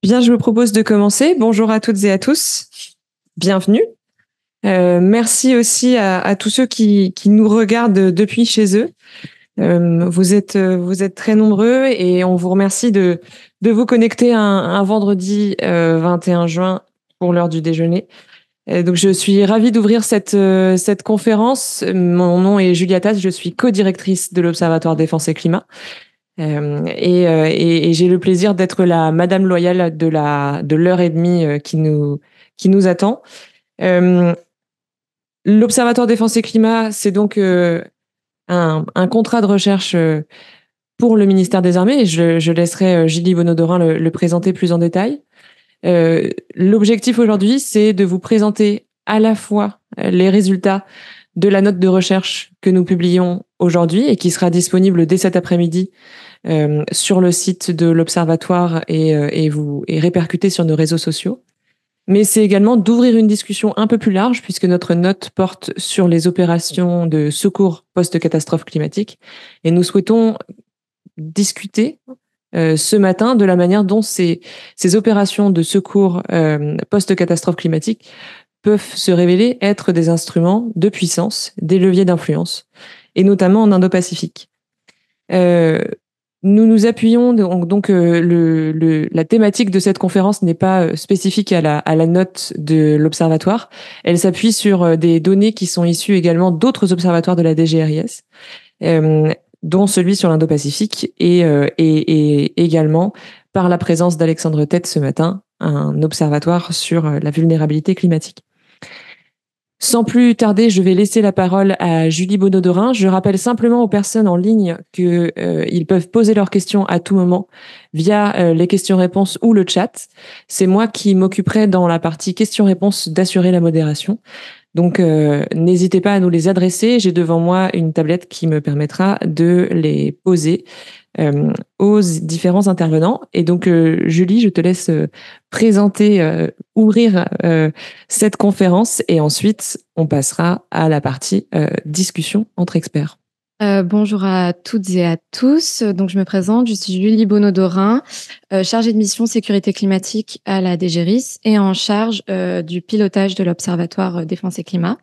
Bien, je me propose de commencer. Bonjour à toutes et à tous. Bienvenue. Merci aussi à tous ceux qui nous regardent depuis chez eux. Vous êtes très nombreux et on vous remercie de vous connecter un vendredi 21 juin pour l'heure du déjeuner. Donc, je suis ravie d'ouvrir cette conférence. Mon nom est Julia Tass, je suis co-directrice de l'Observatoire Défense et Climat. Et j'ai le plaisir d'être la madame loyale de l'heure et demie qui nous attend. Euh, L'Observatoire Défense et Climat, c'est donc un contrat de recherche pour le ministère des Armées. Et je laisserai Julie Bonaudorin le présenter plus en détail. L'objectif aujourd'hui, c'est de vous présenter à la fois les résultats de la note de recherche que nous publions aujourd'hui et qui sera disponible dès cet après-midi sur le site de l'Observatoire et répercuter sur nos réseaux sociaux. Mais c'est également d'ouvrir une discussion un peu plus large puisque notre note porte sur les opérations de secours post-catastrophe climatique. Et nous souhaitons discuter ce matin de la manière dont ces opérations de secours post-catastrophe climatique peuvent se révéler être des instruments de puissance, des leviers d'influence, et notamment en Indo-Pacifique. Nous nous appuyons donc la thématique de cette conférence n'est pas spécifique à la note de l'observatoire. Elle s'appuie sur des données qui sont issues également d'autres observatoires de la DGRIS, dont celui sur l'Indo-Pacifique et également par la présence d'Alexandre Tête ce matin, un observatoire sur la vulnérabilité climatique. Sans plus tarder, je vais laisser la parole à Julie Bonaudorin. Je rappelle simplement aux personnes en ligne qu'ils peuvent poser leurs questions à tout moment via les questions-réponses ou le chat. C'est moi qui m'occuperai dans la partie questions-réponses d'assurer la modération. Donc, n'hésitez pas à nous les adresser. J'ai devant moi une tablette qui me permettra de les poser aux différents intervenants. Et donc, Julie, je te laisse présenter, ouvrir cette conférence et ensuite, on passera à la partie discussion entre experts. Bonjour à toutes et à tous. Donc, je me présente, je suis Julie Bonaudorin, chargée de mission sécurité climatique à la DGRIS et en charge du pilotage de l'Observatoire Défense et Climat.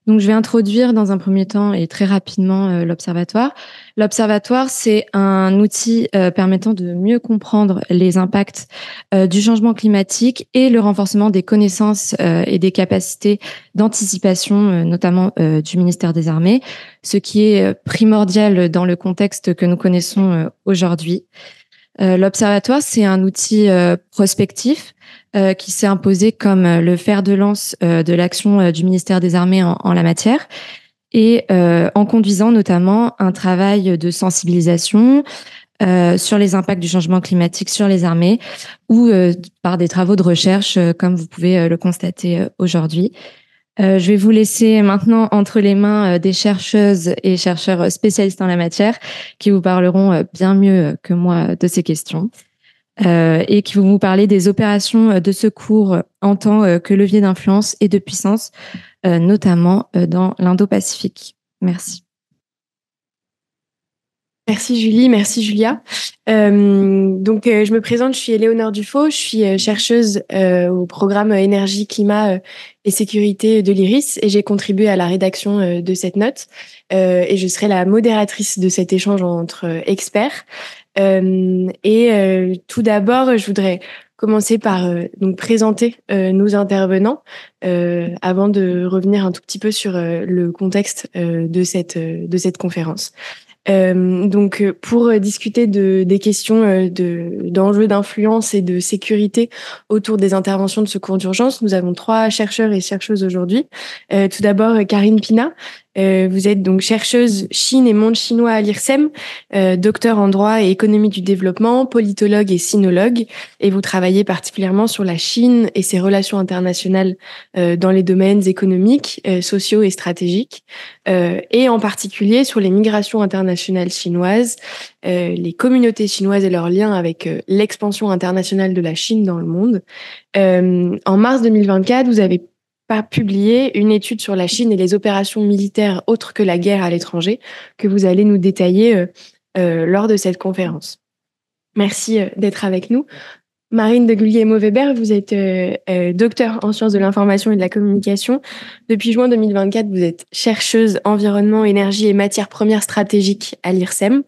Donc, je vais introduire dans un premier temps et très rapidement l'Observatoire. L'Observatoire, c'est un outil permettant de mieux comprendre les impacts du changement climatique et le renforcement des connaissances et des capacités d'anticipation, notamment du ministère des Armées, ce qui est primordial dans le contexte que nous connaissons aujourd'hui. L'Observatoire, c'est un outil prospectif qui s'est imposé comme le fer de lance de l'action du ministère des Armées en la matière et en conduisant notamment un travail de sensibilisation sur les impacts du changement climatique sur les armées ou par des travaux de recherche comme vous pouvez le constater aujourd'hui. Je vais vous laisser maintenant entre les mains des chercheuses et chercheurs spécialistes en la matière qui vous parleront bien mieux que moi de ces questions et qui vont vous parler des opérations de secours en tant que levier d'influence et de puissance, notamment dans l'Indo-Pacifique. Merci. Merci Julie, merci Julia. Je me présente, je suis Éléonore Dufaux, je suis chercheuse au programme Énergie, Climat et Sécurité de l'IRIS et j'ai contribué à la rédaction de cette note et je serai la modératrice de cet échange entre experts. Tout d'abord, je voudrais commencer par donc présenter nos intervenants avant de revenir un tout petit peu sur le contexte de cette conférence. Pour discuter des questions d'enjeux d'influence et de sécurité autour des interventions de secours d'urgence, nous avons 3 chercheurs et chercheuses aujourd'hui. Tout d'abord, Karine Pina. Vous êtes donc chercheuse Chine et monde chinois à l'IRSEM, docteur en droit et économie du développement, politologue et sinologue, et vous travaillez particulièrement sur la Chine et ses relations internationales dans les domaines économiques, sociaux et stratégiques, et en particulier sur les migrations internationales chinoises, les communautés chinoises et leurs liens avec l'expansion internationale de la Chine dans le monde. En mars 2024, vous avez publié une étude sur la Chine et les opérations militaires autres que la guerre à l'étranger que vous allez nous détailler lors de cette conférence. Merci d'être avec nous. Marine de Guglielmo-Weber, vous êtes docteur en sciences de l'information et de la communication. Depuis juin 2024, vous êtes chercheuse environnement, énergie et matières premières stratégiques à l'IRSEM.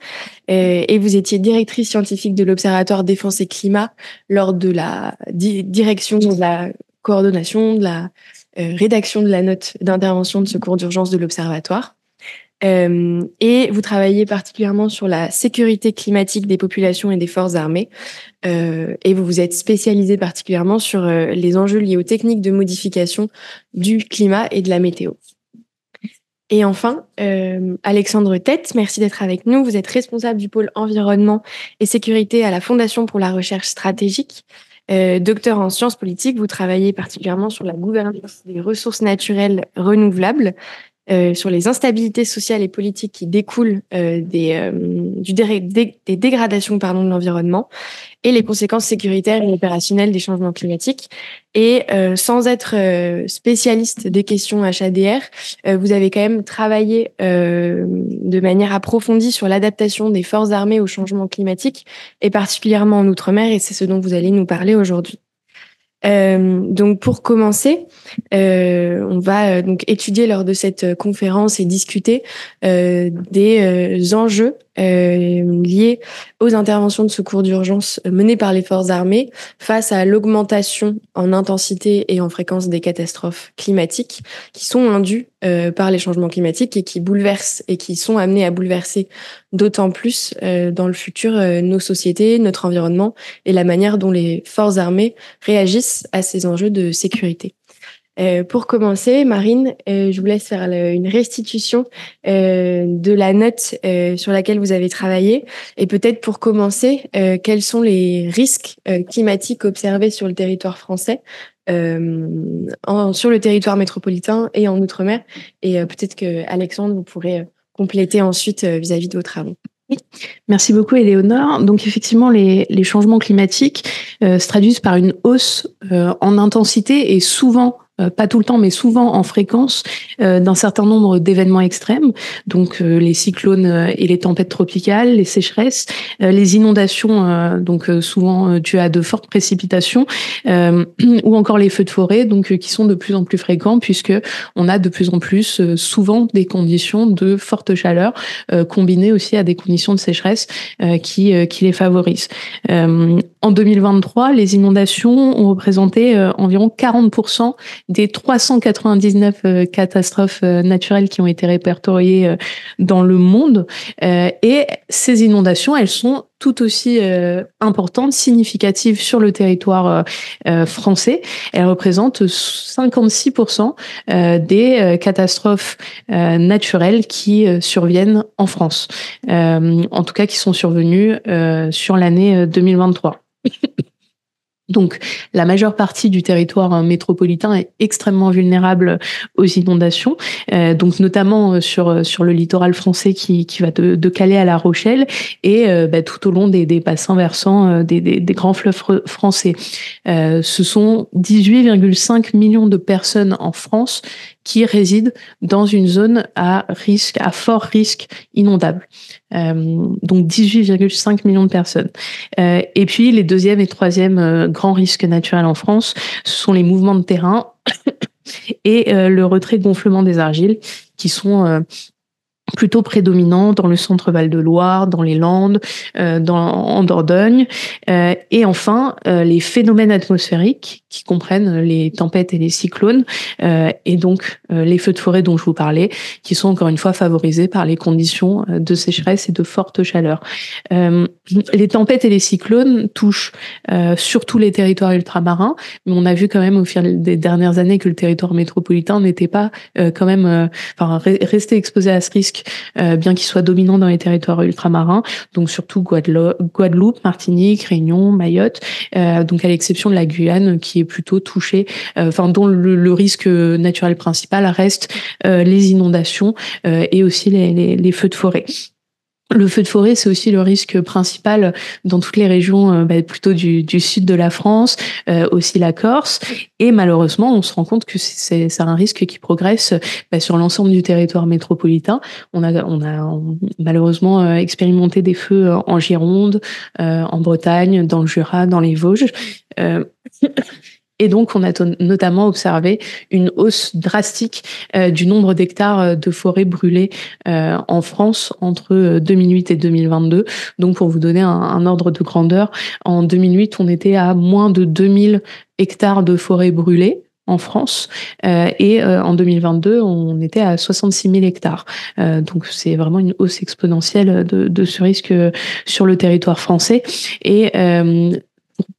Et vous étiez directrice scientifique de l'Observatoire Défense et Climat lors de la direction de la coordination, de la rédaction de la note d'intervention de secours d'urgence de l'Observatoire. Et vous travaillez particulièrement sur la sécurité climatique des populations et des forces armées. Et vous vous êtes spécialisé particulièrement sur les enjeux liés aux techniques de modification du climat et de la météo. Et enfin, Alexandre Tête, merci d'être avec nous. Vous êtes responsable du pôle environnement et sécurité à la Fondation pour la recherche stratégique. Docteur en sciences politiques, vous travaillez particulièrement sur la gouvernance des ressources naturelles renouvelables, sur les instabilités sociales et politiques qui découlent des dégradations de l'environnement et les conséquences sécuritaires et opérationnelles des changements climatiques. Et sans être spécialiste des questions HADR, vous avez quand même travaillé de manière approfondie sur l'adaptation des forces armées au changement climatique, et particulièrement en Outre-mer, et c'est ce dont vous allez nous parler aujourd'hui. Donc pour commencer, on va donc étudier lors de cette conférence et discuter des enjeux liés aux interventions de secours d'urgence menées par les forces armées face à l'augmentation en intensité et en fréquence des catastrophes climatiques qui sont indues par les changements climatiques et qui bouleversent et qui sont amenés à bouleverser d'autant plus dans le futur nos sociétés, notre environnement et la manière dont les forces armées réagissent à ces enjeux de sécurité. Pour commencer, Marine, je vous laisse faire une restitution de la note sur laquelle vous avez travaillé. Et peut-être pour commencer, quels sont les risques climatiques observés sur le territoire français, sur le territoire métropolitain et en Outre-mer. Et peut-être que Alexandre, vous pourrez compléter ensuite vis-à-vis de vos travaux. Merci beaucoup, Éléonore. Donc effectivement, les changements climatiques se traduisent par une hausse en intensité et souvent, pas tout le temps, mais souvent en fréquence d'un certain nombre d'événements extrêmes. Donc les cyclones et les tempêtes tropicales, les sécheresses, les inondations, donc souvent dues à de fortes précipitations, ou encore les feux de forêt, donc qui sont de plus en plus fréquents puisque on a de plus en plus souvent des conditions de forte chaleur combinées aussi à des conditions de sécheresse qui les favorisent. En 2023, les inondations ont représenté environ 40% des 399 catastrophes naturelles qui ont été répertoriées dans le monde. Et ces inondations, elles sont tout aussi importantes, significatives sur le territoire français. Elles représentent 56% des catastrophes naturelles qui surviennent en France. En tout cas, qui sont survenues sur l'année 2023. Donc, la majeure partie du territoire métropolitain est extrêmement vulnérable aux inondations, donc notamment sur le littoral français qui va de Calais à La Rochelle et tout au long des bassins versants des grands fleuves français. Ce sont 18,5 millions de personnes en France qui résident dans une zone à fort risque inondable. Donc 18,5 millions de personnes. Et puis les deuxième et troisième grands risques naturels en France, ce sont les mouvements de terrain et le retrait-gonflement des argiles qui sont plutôt prédominant dans le centre Val-de-Loire, dans les Landes, en Dordogne. Et enfin, les phénomènes atmosphériques qui comprennent les tempêtes et les cyclones, et donc les feux de forêt dont je vous parlais, qui sont encore une fois favorisés par les conditions de sécheresse et de forte chaleur. Les tempêtes et les cyclones touchent surtout les territoires ultramarins, mais on a vu quand même au fil des dernières années que le territoire métropolitain n'était pas resté exposé à ce risque, bien qu'il soit dominant dans les territoires ultramarins, donc surtout Guadeloupe, Martinique, Réunion, Mayotte, donc à l'exception de la Guyane qui est plutôt touchée, dont le risque naturel principal reste les inondations et aussi les feux de forêt. Le feu de forêt, c'est aussi le risque principal dans toutes les régions plutôt du sud de la France, aussi la Corse. Et malheureusement, on se rend compte que c'est un risque qui progresse sur l'ensemble du territoire métropolitain. On a malheureusement expérimenté des feux en Gironde, en Bretagne, dans le Jura, dans les Vosges. Et donc, on a notamment observé une hausse drastique du nombre d'hectares de forêts brûlées en France entre 2008 et 2022. Donc, pour vous donner un ordre de grandeur, en 2008, on était à moins de 2000 hectares de forêts brûlées en France, et en 2022, on était à 66 000 hectares. Donc, c'est vraiment une hausse exponentielle de ce risque sur le territoire français. Et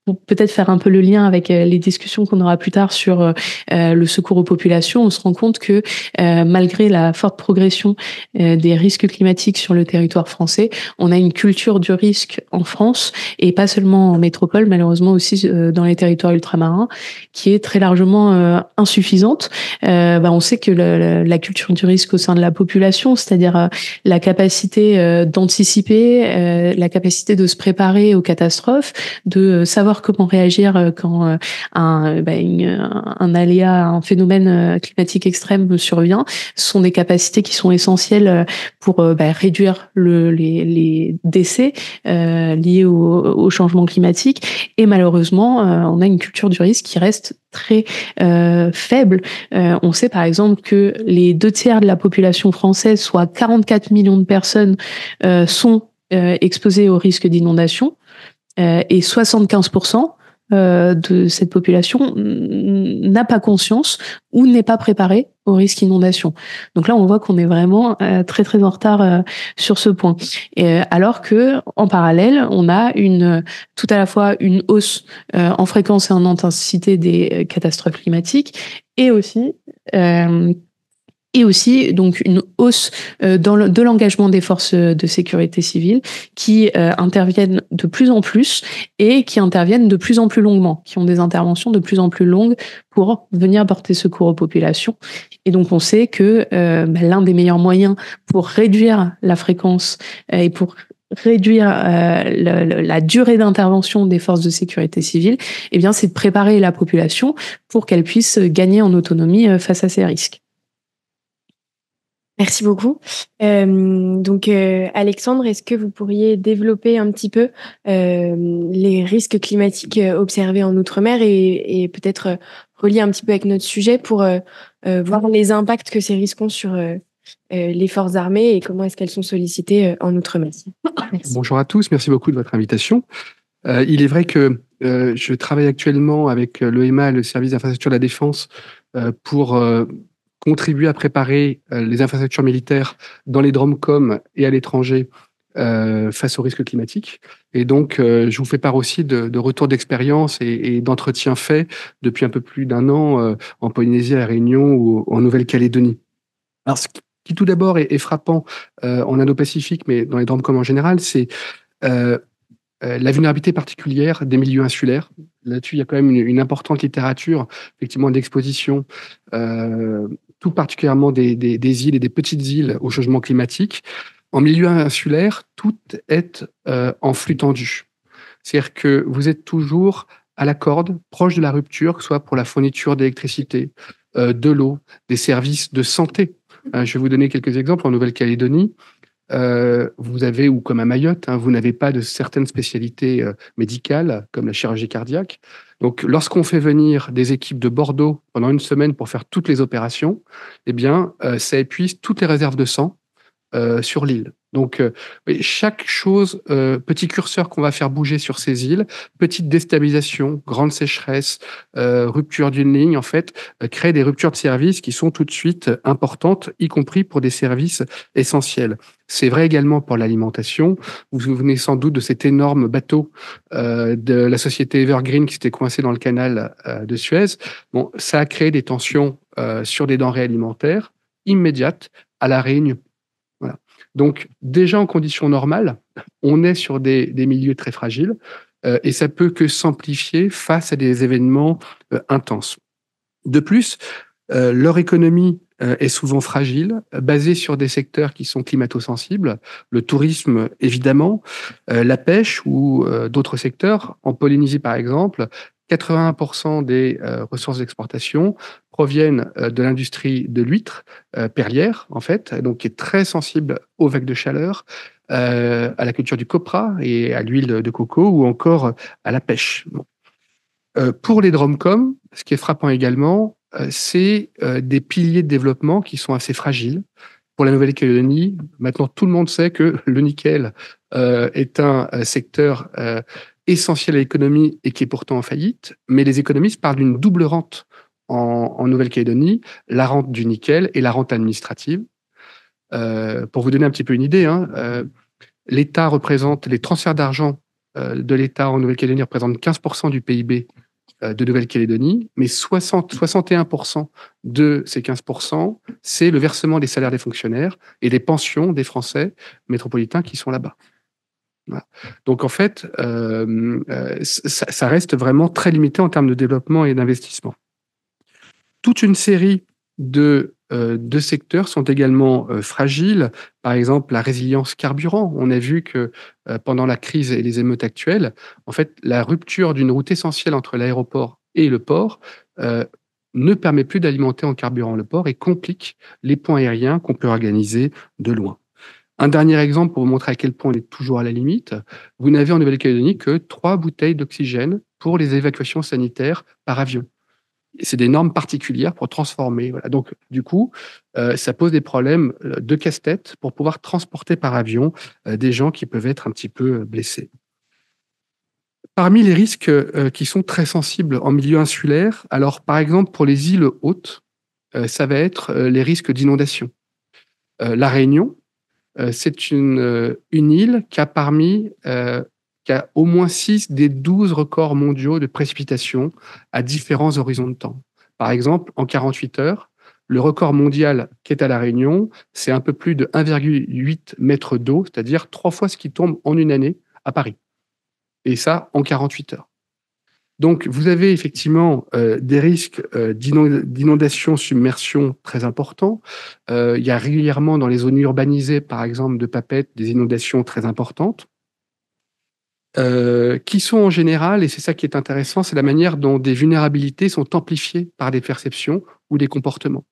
pour peut-être faire un peu le lien avec les discussions qu'on aura plus tard sur le secours aux populations, on se rend compte que malgré la forte progression des risques climatiques sur le territoire français, on a une culture du risque en France, et pas seulement en métropole, malheureusement aussi dans les territoires ultramarins, qui est très largement insuffisante. On sait que la culture du risque au sein de la population, c'est-à-dire la capacité d'anticiper, la capacité de se préparer aux catastrophes, de savoir comment réagir quand un aléa, un phénomène climatique extrême survient, sont des capacités qui sont essentielles pour réduire les décès liés au changement climatique. Et malheureusement, on a une culture du risque qui reste très faible. On sait par exemple que les 2/3 de la population française, soit 44 millions de personnes, sont exposées au risque d'inondation. Et 75% de cette population n'a pas conscience ou n'est pas préparée au risque inondation. Donc là, on voit qu'on est vraiment très très en retard sur ce point. Alors que en parallèle, on a tout à la fois une hausse en fréquence et en intensité des catastrophes climatiques, et aussi donc une hausse de l'engagement des forces de sécurité civile qui interviennent de plus en plus et qui interviennent de plus en plus longuement, qui ont des interventions de plus en plus longues pour venir porter secours aux populations. Et donc on sait que l'un des meilleurs moyens pour réduire la fréquence et pour réduire la durée d'intervention des forces de sécurité civile, c'est de préparer la population pour qu'elle puisse gagner en autonomie face à ces risques. Merci beaucoup. Alexandre, est-ce que vous pourriez développer un petit peu les risques climatiques observés en Outre-mer et peut-être relier un petit peu avec notre sujet pour voir les impacts que ces risques ont sur les forces armées et comment est-ce qu'elles sont sollicitées en Outre-mer. Merci. Bonjour à tous, merci beaucoup de votre invitation. Il est vrai que je travaille actuellement avec l'EMA, le service d'infrastructure de la défense, pour contribuer à préparer les infrastructures militaires dans les DROMCOM et à l'étranger face aux risques climatiques. Et donc, je vous fais part aussi de retours d'expérience et d'entretiens faits depuis un peu plus d'1 an en Polynésie, à La Réunion ou en Nouvelle-Calédonie. Alors, ce qui tout d'abord est frappant en Indo-Pacifique, mais dans les DROMCOM en général, c'est la vulnérabilité particulière des milieux insulaires. Là-dessus, il y a quand même une importante littérature, effectivement, d'exposition, tout particulièrement des îles et des petites îles au changement climatique. En milieu insulaire, tout est en flux tendu. C'est-à-dire que vous êtes toujours à la corde, proche de la rupture, que ce soit pour la fourniture d'électricité, de l'eau, des services de santé. Je vais vous donner quelques exemples. En Nouvelle-Calédonie, vous avez, ou comme à Mayotte, vous n'avez pas de certaines spécialités médicales, comme la chirurgie cardiaque. Donc, lorsqu'on fait venir des équipes de Bordeaux pendant 1 semaine pour faire toutes les opérations, ça épuise toutes les réserves de sang sur l'île. Donc, chaque chose, petit curseur qu'on va faire bouger sur ces îles, petite déstabilisation, grande sécheresse, rupture d'une ligne, en fait, crée des ruptures de services qui sont tout de suite importantes, y compris pour des services essentiels. C'est vrai également pour l'alimentation. Vous vous souvenez sans doute de cet énorme bateau de la société Evergreen qui s'était coincé dans le canal de Suez. Bon, ça a créé des tensions sur des denrées alimentaires immédiates à La Réunion. Voilà. Donc, déjà en conditions normales, on est sur des milieux très fragiles et ça peut que s'amplifier face à des événements intenses. De plus, leur économie est souvent fragile, basée sur des secteurs qui sont climato-sensibles, le tourisme évidemment, la pêche ou d'autres secteurs. En Polynésie par exemple, 81% des ressources d'exportation proviennent de l'industrie de l'huître perlière, en fait, donc qui est très sensible aux vagues de chaleur, à la culture du copra et à l'huile de coco ou encore à la pêche. Bon. Pour les DROMCOM, ce qui est frappant également, c'est des piliers de développement qui sont assez fragiles. Pour la Nouvelle-Calédonie, maintenant tout le monde sait que le nickel est un secteur essentiel à l'économie et qui est pourtant en faillite, mais les économistes parlent d'une double rente en Nouvelle-Calédonie, la rente du nickel et la rente administrative. Pour vous donner un petit peu une idée, l'État représente, les transferts d'argent de l'État en Nouvelle-Calédonie représentent 15% du PIB de Nouvelle-Calédonie, mais 61% de ces 15%, c'est le versement des salaires des fonctionnaires et des pensions des Français métropolitains qui sont là-bas. Voilà. Donc en fait, ça reste vraiment très limité en termes de développement et d'investissement. Toute une série de secteurs sont également fragiles. Par exemple, la résilience carburant. On a vu que pendant la crise et les émeutes actuelles, en fait, la rupture d'une route essentielle entre l'aéroport et le port ne permet plus d'alimenter en carburant le port et complique les ponts aériens qu'on peut organiser de loin. Un dernier exemple pour vous montrer à quel point on est toujours à la limite. Vous n'avez en Nouvelle-Calédonie que 3 bouteilles d'oxygène pour les évacuations sanitaires par avion. C'est des normes particulières pour transformer. Voilà. Donc, du coup, ça pose des problèmes de casse-tête pour pouvoir transporter par avion des gens qui peuvent être un petit peu blessés. Parmi les risques qui sont très sensibles en milieu insulaire, alors par exemple pour les îles hautes, ça va être les risques d'inondation. La Réunion, c'est une île qui a au moins 6 des 12 records mondiaux de précipitations à différents horizons de temps. Par exemple, en 48 heures, le record mondial qui est à La Réunion, c'est un peu plus de 1,8 mètres d'eau, c'est-à-dire 3 fois ce qui tombe en une année à Paris. Et ça, en 48 heures. Donc, vous avez effectivement des risques d'inondation, submersion très importants. Il y a régulièrement dans les zones urbanisées, par exemple de Papeete, des inondations très importantes. Qui sont en général, et c'est ça qui est intéressant, c'est la manière dont des vulnérabilités sont amplifiées par des perceptions ou des comportements.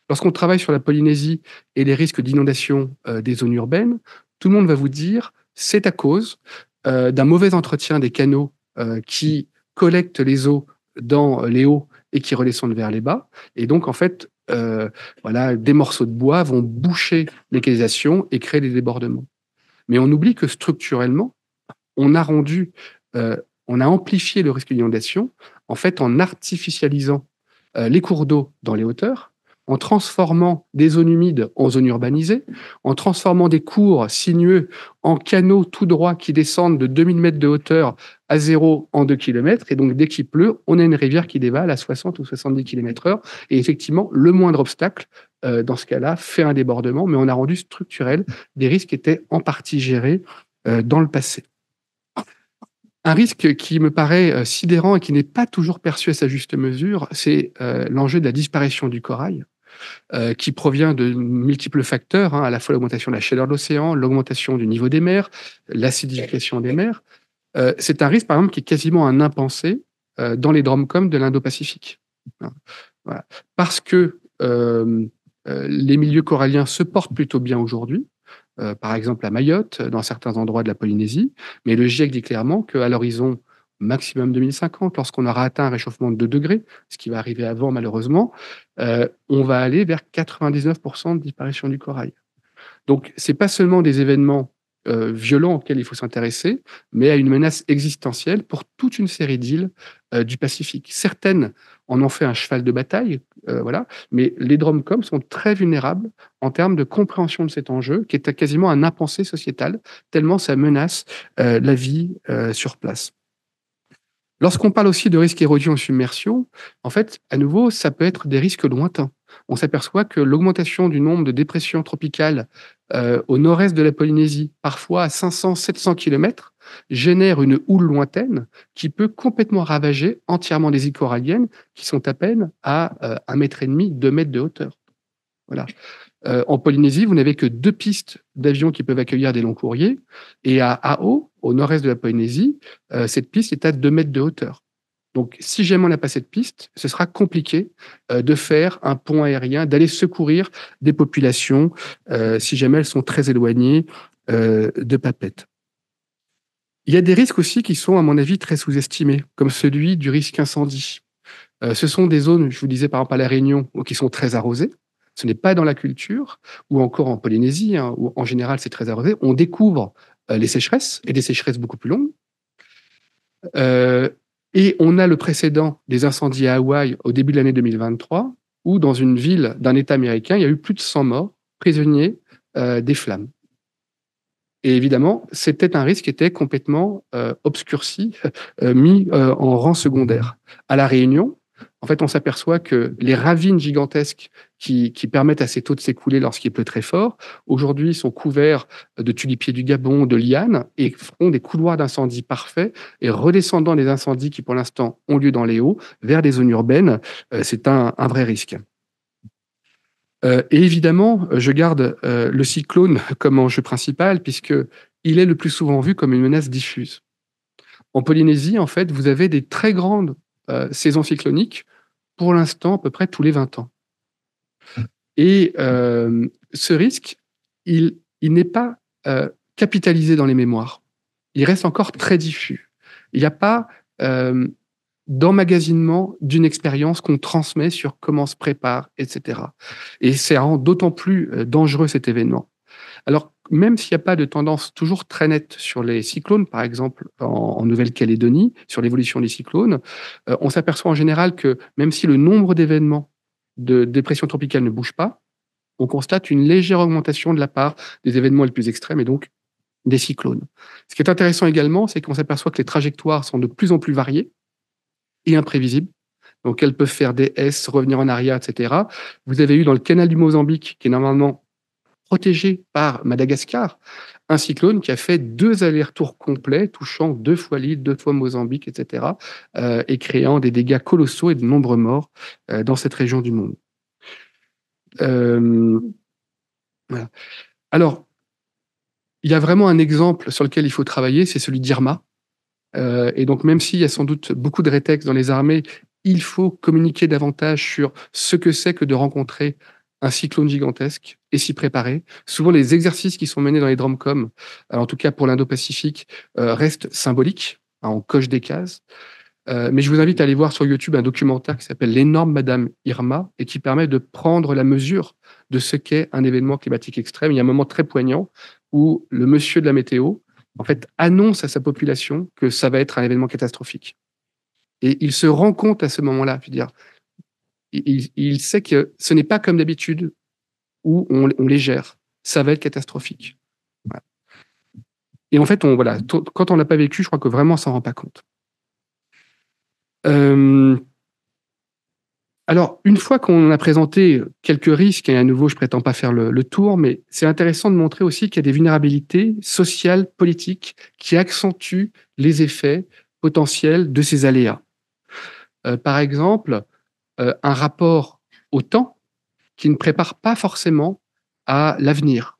Lorsqu'on travaille sur la Polynésie et les risques d'inondation des zones urbaines, tout le monde va vous dire c'est à cause d'un mauvais entretien des canaux qui collectent les eaux dans les hauts et qui redescendent vers les bas. Et donc, en fait, des morceaux de bois vont boucher les canalisations et créer des débordements. Mais on oublie que structurellement, on a amplifié le risque d'inondation, en fait, en artificialisant les cours d'eau dans les hauteurs, en transformant des zones humides en zones urbanisées, en transformant des cours sinueux en canaux tout droits qui descendent de 2000 mètres de hauteur à 0 en 2 km. Et donc, dès qu'il pleut, on a une rivière qui dévale à 60 ou 70 km/h. Et effectivement, le moindre obstacle, dans ce cas-là, fait un débordement, mais on a rendu structurel des risques qui étaient en partie gérés dans le passé. Un risque qui me paraît sidérant et qui n'est pas toujours perçu à sa juste mesure, c'est l'enjeu de la disparition du corail, qui provient de multiples facteurs, à la fois l'augmentation de la chaleur de l'océan, l'augmentation du niveau des mers, l'acidification des mers. C'est un risque, par exemple, qui est quasiment un impensé dans les DROMCOM de l'Indo-Pacifique. Voilà. Parce que les milieux coralliens se portent plutôt bien aujourd'hui, par exemple à Mayotte, dans certains endroits de la Polynésie, mais le GIEC dit clairement qu'à l'horizon maximum 2050, lorsqu'on aura atteint un réchauffement de 2 degrés, ce qui va arriver avant malheureusement, on va aller vers 99% de disparition du corail. Donc, ce n'est pas seulement des événements violents auxquels il faut s'intéresser, mais à une menace existentielle pour toute une série d'îles du Pacifique. Certaines en ont fait un cheval de bataille, mais les DROMCOM sont très vulnérables en termes de compréhension de cet enjeu, qui est quasiment un impensé sociétal, tellement ça menace la vie sur place. Lorsqu'on parle aussi de risques érosion et submersion, en fait, à nouveau, ça peut être des risques lointains. On s'aperçoit que l'augmentation du nombre de dépressions tropicales au nord-est de la Polynésie, parfois à 500-700 km, génère une houle lointaine qui peut complètement ravager entièrement des îles coralliennes qui sont à peine à 1,5 m, 2 mètres de hauteur. Voilà. En Polynésie, vous n'avez que 2 pistes d'avions qui peuvent accueillir des longs courriers. Et à Ao, au nord-est de la Polynésie, cette piste est à 2 mètres de hauteur. Donc, si jamais on n'a pas cette piste, ce sera compliqué de faire un pont aérien, d'aller secourir des populations si jamais elles sont très éloignées de Papeete. Il y a des risques aussi qui sont, à mon avis, très sous-estimés, comme celui du risque incendie. Ce sont des zones, je vous disais par exemple à La Réunion, qui sont très arrosées. Ce n'est pas dans la culture, ou encore en Polynésie, hein, où en général c'est très arrosé. On découvre les sécheresses, et des sécheresses beaucoup plus longues. Et on a le précédent des incendies à Hawaï au début de l'année 2023, où dans une ville d'un État américain, il y a eu plus de 100 morts, prisonniers des flammes. Et évidemment, c'était un risque qui était complètement obscurci, mis en rang secondaire. À La Réunion, en fait, on s'aperçoit que les ravines gigantesques qui permettent à cette eau de s'écouler lorsqu'il pleut très fort, aujourd'hui sont couverts de tulipiers du Gabon, de lianes, et feront des couloirs d'incendie parfaits, et redescendant les incendies qui, pour l'instant, ont lieu dans les hauts, vers des zones urbaines, c'est un vrai risque. Et évidemment, je garde le cyclone comme enjeu principal, puisqu'il est le plus souvent vu comme une menace diffuse. En Polynésie, en fait, vous avez des très grandes saisons cycloniques, pour l'instant, à peu près tous les 20 ans. Et ce risque, il n'est pas capitalisé dans les mémoires. Il reste encore très diffus. Il n'y a pas d'emmagasinement d'une expérience qu'on transmet sur comment on se prépare, etc. Et ça rend d'autant plus dangereux cet événement. Alors, même s'il n'y a pas de tendance toujours très nette sur les cyclones, par exemple en Nouvelle-Calédonie, sur l'évolution des cyclones, on s'aperçoit en général que même si le nombre d'événements de dépression tropicale ne bouge pas, on constate une légère augmentation de la part des événements les plus extrêmes et donc des cyclones. Ce qui est intéressant également, c'est qu'on s'aperçoit que les trajectoires sont de plus en plus variées et imprévisibles. Donc, elles peuvent faire des S, revenir en arrière, etc. Vous avez eu dans le canal du Mozambique, qui est normalement protégé par Madagascar, un cyclone qui a fait 2 allers-retours complets, touchant 2 fois l'île, 2 fois Mozambique, etc., et créant des dégâts colossaux et de nombreux morts dans cette région du monde. Voilà. Alors, il y a vraiment un exemple sur lequel il faut travailler, c'est celui d'Irma. Et donc, même s'il y a sans doute beaucoup de rétextes dans les armées, il faut communiquer davantage sur ce que c'est que de rencontrer un cyclone gigantesque et s'y préparer. Souvent, les exercices qui sont menés dans les DROMCOM, en tout cas pour l'Indo-Pacifique, restent symboliques, hein, on coche des cases. Mais je vous invite à aller voir sur YouTube un documentaire qui s'appelle L'énorme Madame Irma et qui permet de prendre la mesure de ce qu'est un événement climatique extrême. Il y a un moment très poignant où le monsieur de la météo, en fait, annonce à sa population que ça va être un événement catastrophique. Et il se rend compte à ce moment-là, je veux dire, il sait que ce n'est pas comme d'habitude où on les gère. Ça va être catastrophique. Voilà. Et en fait, quand on n'a pas vécu, je crois que vraiment on s'en rend pas compte. Alors, une fois qu'on a présenté quelques risques, et à nouveau, je prétends pas faire le tour, mais c'est intéressant de montrer aussi qu'il y a des vulnérabilités sociales, politiques, qui accentuent les effets potentiels de ces aléas. Par exemple, un rapport au temps qui ne prépare pas forcément à l'avenir,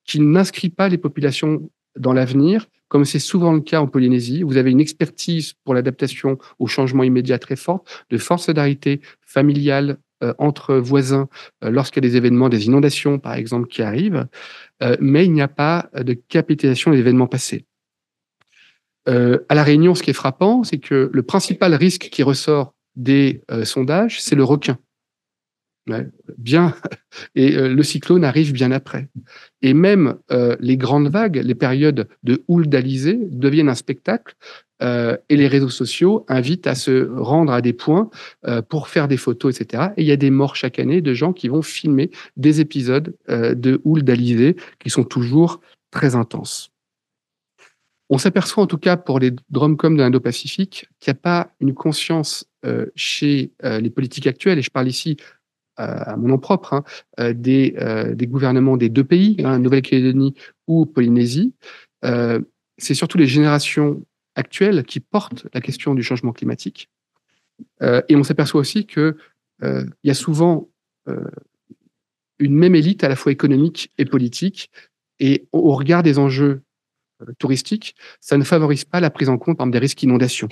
qui n'inscrit pas les populations dans l'avenir, comme c'est souvent le cas en Polynésie. Vous avez une expertise pour l'adaptation au changement immédiat très forte, de forte solidarité familiale entre voisins lorsqu'il y a des événements, des inondations par exemple qui arrivent, mais il n'y a pas de capitalisation des événements passés. À La Réunion, ce qui est frappant, c'est que le principal risque qui ressort des sondages, c'est le requin. Ouais, bien, et le cyclone arrive bien après. Et même les grandes vagues, les périodes de houle d'alizé deviennent un spectacle et les réseaux sociaux invitent à se rendre à des points pour faire des photos, etc. Et il y a des morts chaque année de gens qui vont filmer des épisodes de houle d'alizé qui sont toujours très intenses. On s'aperçoit en tout cas pour les DROMCOM de l'Indo-Pacifique qu'il n'y a pas une conscience chez les politiques actuelles, et je parle ici à mon nom propre, hein, des gouvernements des 2 pays, hein, Nouvelle-Calédonie ou Polynésie. C'est surtout les générations actuelles qui portent la question du changement climatique. Et on s'aperçoit aussi qu'il y a souvent une même élite à la fois économique et politique. Et au regard des enjeux touristiques, ça ne favorise pas la prise en compte, par exemple, des risques d'inondation.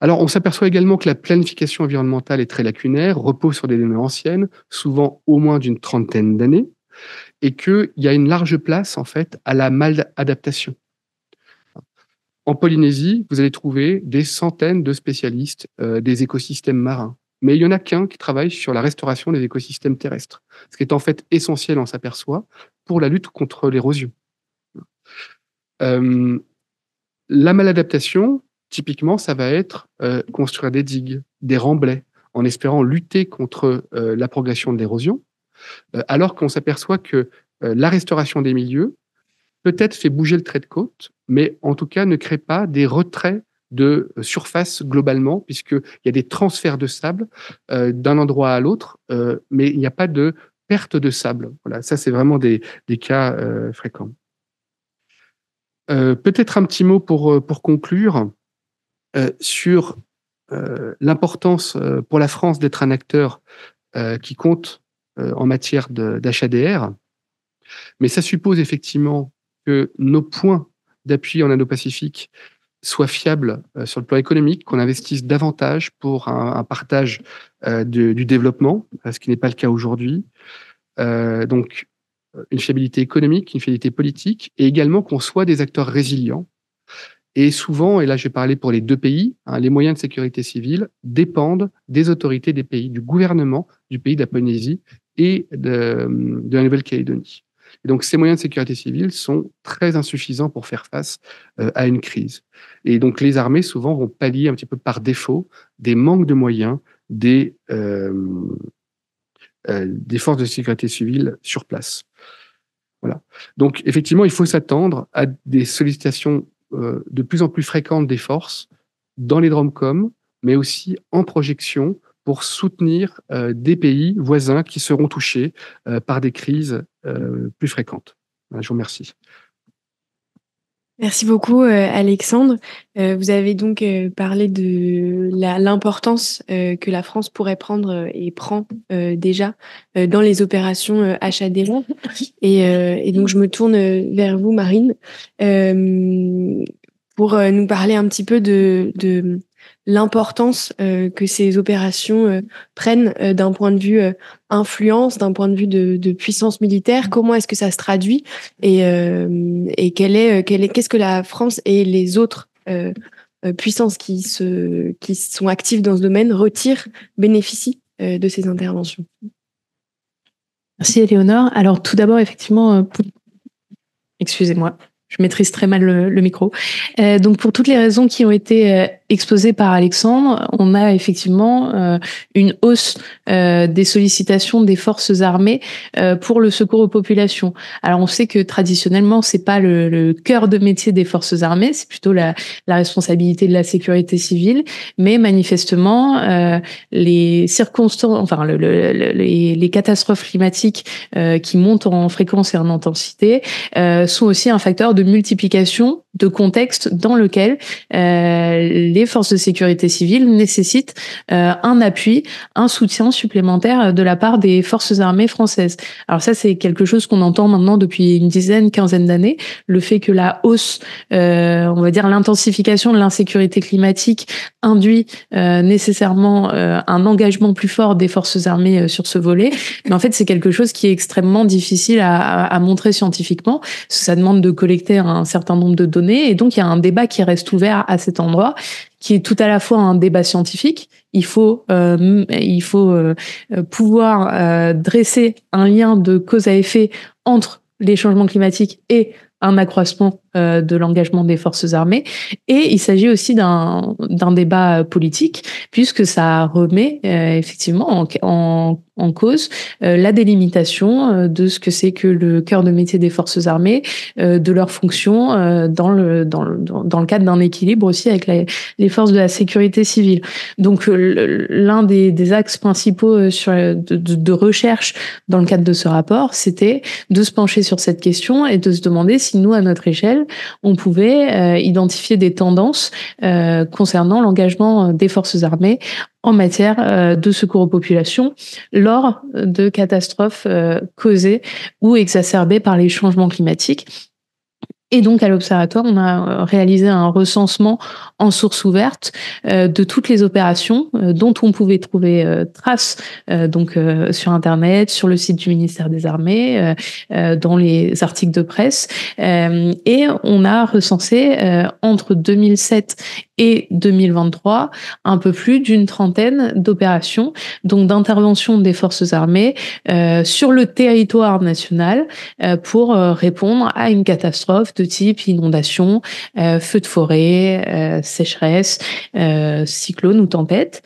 Alors, on s'aperçoit également que la planification environnementale est très lacunaire, repose sur des données anciennes, souvent au moins d'une trentaine d'années, et qu'il y a une large place, en fait, à la maladaptation. En Polynésie, vous allez trouver des centaines de spécialistes des écosystèmes marins. Mais il n'y en a qu'un qui travaille sur la restauration des écosystèmes terrestres, ce qui est en fait essentiel, on s'aperçoit, pour la lutte contre l'érosion. La maladaptation, typiquement, ça va être construire des digues, des remblais, en espérant lutter contre la progression de l'érosion, alors qu'on s'aperçoit que la restauration des milieux peut-être fait bouger le trait de côte, mais en tout cas ne crée pas des retraits de surface globalement, puisqu'il y a des transferts de sable d'un endroit à l'autre, mais il n'y a pas de perte de sable. Voilà, ça c'est vraiment des cas fréquents. Peut-être un petit mot pour conclure sur l'importance pour la France d'être un acteur qui compte en matière d'HADR, mais ça suppose effectivement que nos points d'appui en Indo-Pacifique soient fiables sur le plan économique, qu'on investisse davantage pour un partage du développement, ce qui n'est pas le cas aujourd'hui. Donc, une fiabilité économique, une fiabilité politique, et également qu'on soit des acteurs résilients. Et souvent, et là je vais parler pour les deux pays, les moyens de sécurité civile dépendent des autorités des pays, du gouvernement du pays de la Polynésie et de la Nouvelle-Calédonie. Et donc, ces moyens de sécurité civile sont très insuffisants pour faire face à une crise. Et donc, les armées, souvent, vont pallier un petit peu par défaut des manques de moyens des forces de sécurité civile sur place. Voilà. Donc, effectivement, il faut s'attendre à des sollicitations de plus en plus fréquentes des forces dans les DROMCOM, mais aussi en projection pour soutenir des pays voisins qui seront touchés par des crises plus fréquentes. Voilà, je vous remercie. Merci beaucoup, Alexandre. Vous avez donc parlé de l'importance que la France pourrait prendre et prend déjà dans les opérations HADR. Et donc, je me tourne vers vous, Marine, pour nous parler un petit peu de l'importance que ces opérations prennent d'un point de vue influence, d'un point de vue de puissance militaire. Comment est-ce que ça se traduit et qu'est-ce que la France et les autres puissances qui sont actives dans ce domaine bénéficient de ces interventions? Merci Éléonore. Alors tout d'abord, effectivement, excusez-moi. Je maîtrise très mal le micro. Donc, pour toutes les raisons qui ont été exposées par Alexandre, on a effectivement une hausse des sollicitations des forces armées pour le secours aux populations. Alors, on sait que traditionnellement, c'est pas le cœur de métier des forces armées, c'est plutôt la responsabilité de la sécurité civile. Mais manifestement, les circonstances, enfin les catastrophes climatiques qui montent en fréquence et en intensité sont aussi un facteur de multiplication de contextes dans lequel les forces de sécurité civile nécessitent un appui, un soutien supplémentaire de la part des forces armées françaises. Alors ça, c'est quelque chose qu'on entend maintenant depuis une quinzaine d'années, le fait que la hausse, on va dire l'intensification de l'insécurité climatique induit nécessairement un engagement plus fort des forces armées sur ce volet. Mais en fait, c'est quelque chose qui est extrêmement difficile à montrer scientifiquement, parce que ça demande de collecter un certain nombre de données, et donc il y a un débat qui reste ouvert à cet endroit, qui est tout à la fois un débat scientifique. Il faut pouvoir dresser un lien de cause à effet entre les changements climatiques et un accroissement de l'engagement des forces armées. Et il s'agit aussi d'un débat politique, puisque ça remet effectivement en cause la délimitation de ce que c'est que le cœur de métier des forces armées, de leurs fonctions dans le cadre d'un équilibre aussi avec les forces de la sécurité civile. Donc l'un des axes principaux de recherche dans le cadre de ce rapport, c'était de se pencher sur cette question et de se demander si nous, à notre échelle, on pouvait identifier des tendances concernant l'engagement des forces armées en matière de secours aux populations lors de catastrophes causées ou exacerbées par les changements climatiques. Et donc, à l'Observatoire, on a réalisé un recensement en source ouverte de toutes les opérations dont on pouvait trouver trace sur Internet, sur le site du ministère des Armées, dans les articles de presse. Et on a recensé entre 2007 et 2023 un peu plus d'une trentaine d'opérations, donc d'intervention des forces armées sur le territoire national pour répondre à une catastrophe de type inondation, feu de forêt, sécheresse, cyclone ou tempête.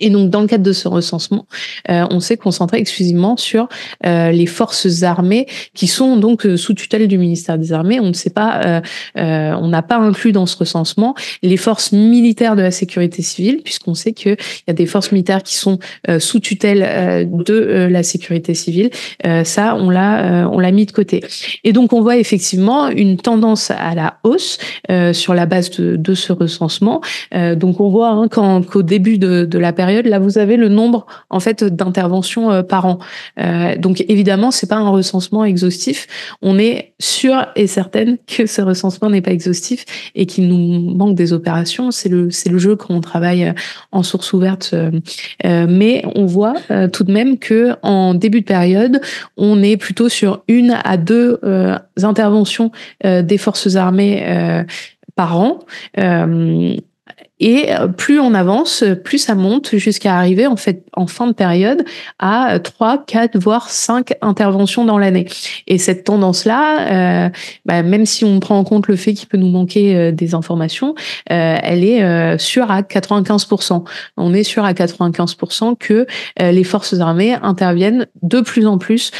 Et donc, dans le cadre de ce recensement, on s'est concentré exclusivement sur les forces armées qui sont donc sous tutelle du ministère des Armées. On ne sait pas, on n'a pas inclus dans ce recensement les forces militaires de la sécurité civile, puisqu'on sait qu'il y a des forces militaires qui sont sous tutelle de la sécurité civile. Ça, on l'a mis de côté. Et donc, on voit effectivement une tendance à la hausse sur la base de ce recensement. Donc, on voit qu'au début de la période, là, vous avez le nombre en fait d'interventions par an. Donc, évidemment, c'est pas un recensement exhaustif. On est sûr et certaine que ce recensement n'est pas exhaustif et qu'il nous manque des opérations. C'est le jeu quand on travaille en source ouverte. Mais on voit tout de même que en début de période, on est plutôt sur 1 à 2 interventions des forces armées par an. Et plus on avance, plus ça monte jusqu'à arriver en fait en fin de période à 3, 4, voire 5 interventions dans l'année. Et cette tendance-là, même si on prend en compte le fait qu'il peut nous manquer des informations, elle est sûre à 95%. On est sûr à 95% que les forces armées interviennent de plus en plus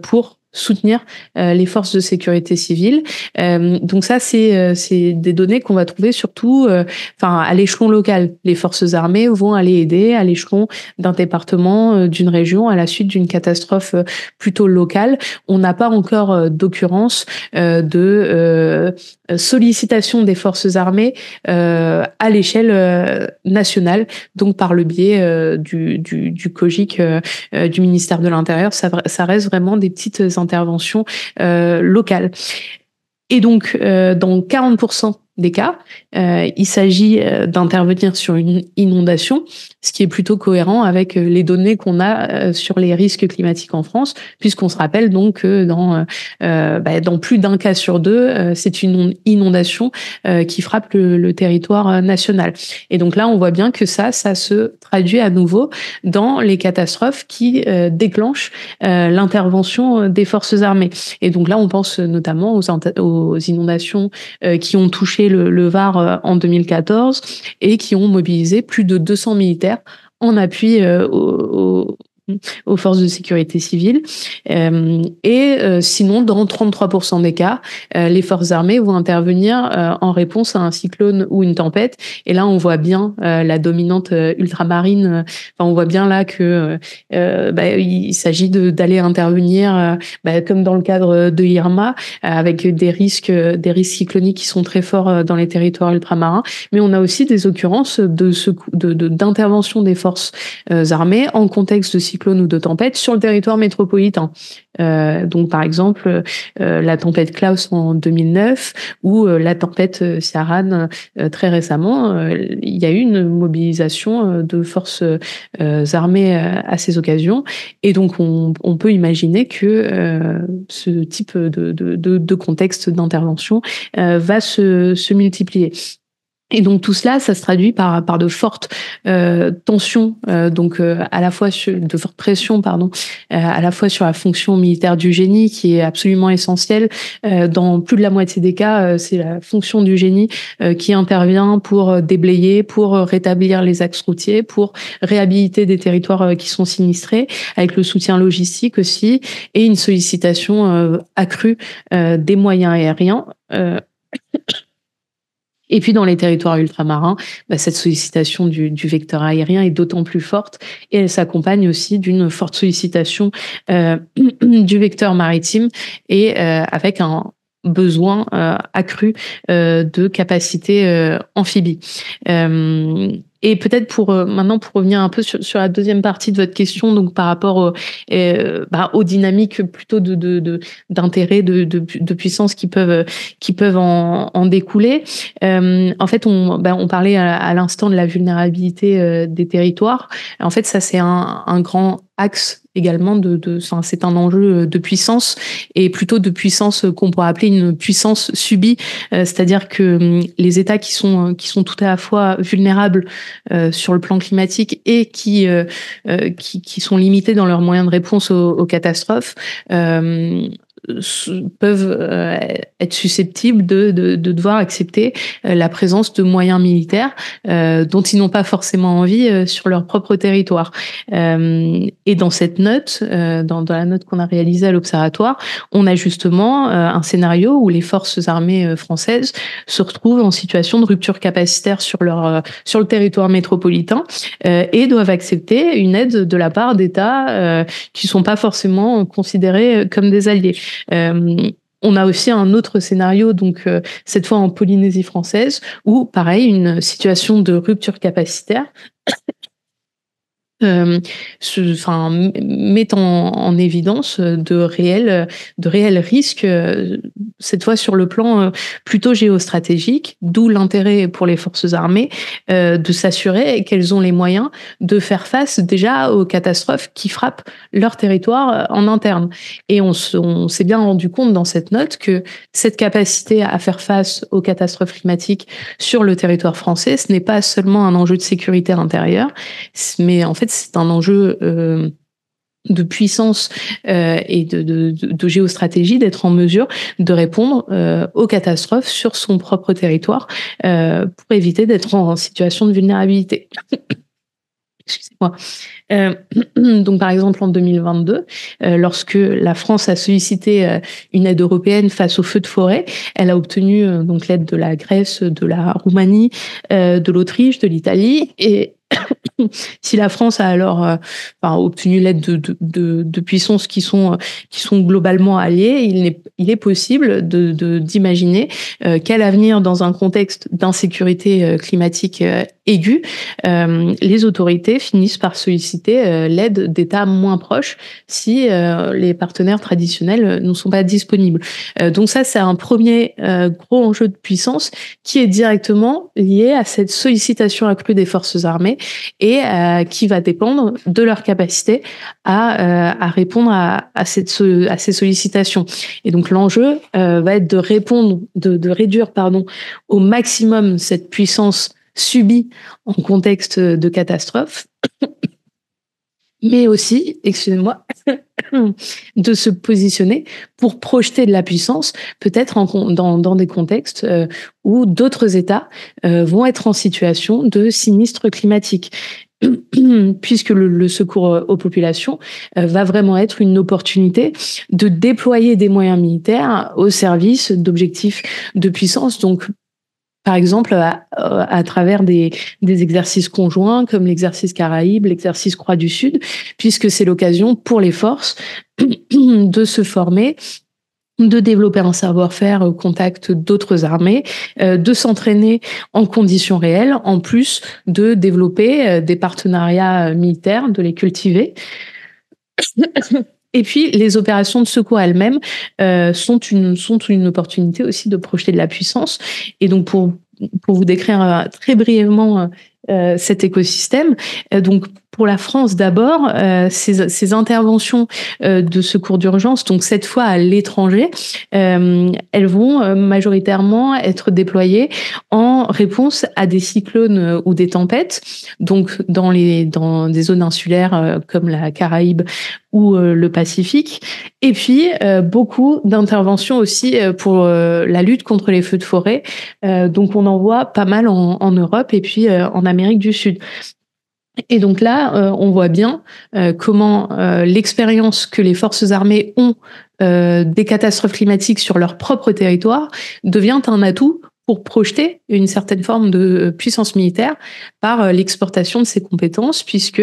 pour soutenir les forces de sécurité civile. Donc ça, c'est des données qu'on va trouver surtout à l'échelon local. Les forces armées vont aller aider à l'échelon d'un département, d'une région, à la suite d'une catastrophe plutôt locale. On n'a pas encore d'occurrence de sollicitation des forces armées à l'échelle nationale, donc par le biais du COGIC, du ministère de l'Intérieur. Ça reste vraiment des petites interventions locales. Et donc, dans 40% des cas, il s'agit d'intervenir sur une inondation, ce qui est plutôt cohérent avec les données qu'on a sur les risques climatiques en France, puisqu'on se rappelle donc que dans plus d'un cas sur 2, c'est une inondation qui frappe le territoire national. Et donc là, on voit bien que ça se traduit à nouveau dans les catastrophes qui déclenchent l'intervention des forces armées. Et donc là, on pense notamment aux inondations qui ont touché le Var en 2014 et qui ont mobilisé plus de 200 militaires en appui aux forces de sécurité civile. Sinon, dans 33% des cas, les forces armées vont intervenir en réponse à un cyclone ou une tempête. Et là, on voit bien la dominante ultramarine. On voit bien là que il s'agit d'aller intervenir, comme dans le cadre de Irma, avec des risques cycloniques qui sont très forts dans les territoires ultramarins. Mais on a aussi des occurrences d'intervention des forces armées en contexte de cyclone ou de tempête sur le territoire métropolitain. Donc, par exemple, la tempête Klaus en 2009 ou la tempête Ciaran très récemment, il y a eu une mobilisation de forces armées à ces occasions. Et donc, on peut imaginer que ce type de contexte d'intervention va se multiplier. Et donc tout cela, ça se traduit par de fortes tensions, à la fois de fortes pressions, à la fois sur la fonction militaire du génie qui est absolument essentielle. Dans plus de la moitié des cas, c'est la fonction du génie qui intervient pour déblayer, pour rétablir les axes routiers, pour réhabiliter des territoires qui sont sinistrés, avec le soutien logistique aussi, et une sollicitation accrue des moyens aériens. Et puis dans les territoires ultramarins, cette sollicitation du vecteur aérien est d'autant plus forte et elle s'accompagne aussi d'une forte sollicitation du vecteur maritime et avec un besoin accru de capacité amphibie. Et peut-être maintenant pour revenir un peu sur la deuxième partie de votre question, donc par rapport aux dynamiques plutôt d'intérêt, de puissance qui peuvent en découler. En fait, on parlait à l'instant de la vulnérabilité des territoires. En fait, ça c'est un grand axe également c'est un enjeu de puissance et plutôt de puissance qu'on pourrait appeler une puissance subie, c'est-à-dire que les États qui sont tout à la fois vulnérables sur le plan climatique et qui sont limités dans leurs moyens de réponse aux catastrophes peuvent être susceptibles de devoir accepter la présence de moyens militaires dont ils n'ont pas forcément envie sur leur propre territoire. Et dans cette note, dans la note qu'on a réalisée à l'Observatoire, on a justement un scénario où les forces armées françaises se retrouvent en situation de rupture capacitaire sur le territoire métropolitain et doivent accepter une aide de la part d'États qui sont pas forcément considérés comme des alliés. On a aussi un autre scénario, donc cette fois en Polynésie française, où pareil, une situation de rupture capacitaire met en évidence de réels risques, cette fois sur le plan plutôt géostratégique, d'où l'intérêt pour les forces armées de s'assurer qu'elles ont les moyens de faire face déjà aux catastrophes qui frappent leur territoire en interne. Et on s'est bien rendu compte dans cette note que cette capacité à faire face aux catastrophes climatiques sur le territoire français, ce n'est pas seulement un enjeu de sécurité intérieure, mais en fait c'est un enjeu de puissance et de géostratégie, d'être en mesure de répondre aux catastrophes sur son propre territoire pour éviter d'être en situation de vulnérabilité. Excusez-moi. Donc, par exemple, en 2022, lorsque la France a sollicité une aide européenne face aux feux de forêt, elle a obtenu donc l'aide de la Grèce, de la Roumanie, de l'Autriche, de l'Italie et si la France a alors obtenu l'aide de puissances qui sont globalement alliées, il est possible d'imaginer qu'à l'avenir, dans un contexte d'insécurité climatique aiguë, les autorités finissent par solliciter l'aide d'États moins proches si les partenaires traditionnels ne sont pas disponibles. Donc ça, c'est un premier gros enjeu de puissance qui est directement lié à cette sollicitation accrue des forces armées et qui va dépendre de leur capacité à répondre à ces sollicitations. Et donc l'enjeu va être de réduire au maximum cette puissance subie en contexte de catastrophe, mais aussi, excusez-moi, de se positionner pour projeter de la puissance, peut-être dans des contextes où d'autres États vont être en situation de sinistre climatique. Puisque le secours aux populations va vraiment être une opportunité de déployer des moyens militaires au service d'objectifs de puissance. Donc, par exemple, à travers des exercices conjoints comme l'exercice Caraïbes, l'exercice Croix du Sud, puisque c'est l'occasion pour les forces de se former, de développer un savoir-faire au contact d'autres armées, de s'entraîner en conditions réelles, en plus de développer des partenariats militaires, de les cultiver. Et puis, les opérations de secours elles-mêmes sont une opportunité aussi de projeter de la puissance. Et donc, pour vous décrire très brièvement cet écosystème, donc pour la France d'abord, ces interventions de secours d'urgence, donc cette fois à l'étranger, elles vont majoritairement être déployées en réponse à des cyclones ou des tempêtes, donc dans des zones insulaires comme la Caraïbe ou le Pacifique, et puis beaucoup d'interventions aussi pour la lutte contre les feux de forêt, donc on en voit pas mal en Europe et puis en Amérique du Sud. Et donc là, on voit bien comment l'expérience que les forces armées ont des catastrophes climatiques sur leur propre territoire devient un atout pour projeter une certaine forme de puissance militaire par l'exportation de ces compétences, puisque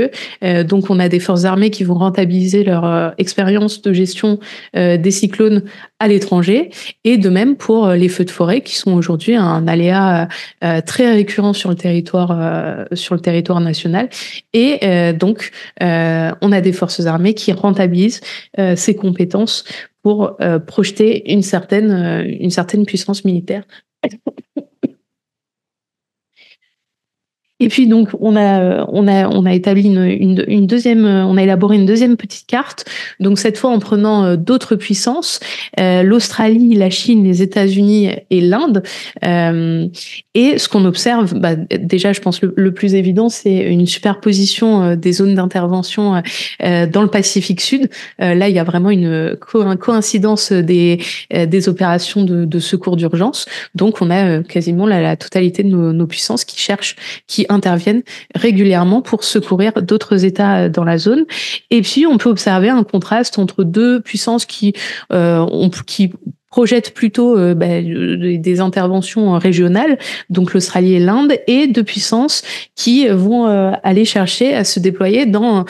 donc on a des forces armées qui vont rentabiliser leur expérience de gestion des cyclones à l'étranger, et de même pour les feux de forêt qui sont aujourd'hui un aléa très récurrent sur le territoire national. Et donc on a des forces armées qui rentabilisent ces compétences pour projeter une certaine puissance militaire. Et puis donc on a établi une deuxième, on a élaboré une deuxième petite carte. Donc cette fois en prenant d'autres puissances, l'Australie, la Chine, les États-Unis et l'Inde. Et ce qu'on observe, déjà je pense le plus évident, c'est une superposition des zones d'intervention dans le Pacifique Sud. Là il y a vraiment une coïncidence des opérations de secours d'urgence. Donc on a quasiment la totalité de nos puissances qui interviennent régulièrement pour secourir d'autres États dans la zone. Et puis, on peut observer un contraste entre deux puissances qui projettent plutôt des interventions régionales, donc l'Australie et l'Inde, et deux puissances qui vont aller chercher à se déployer dans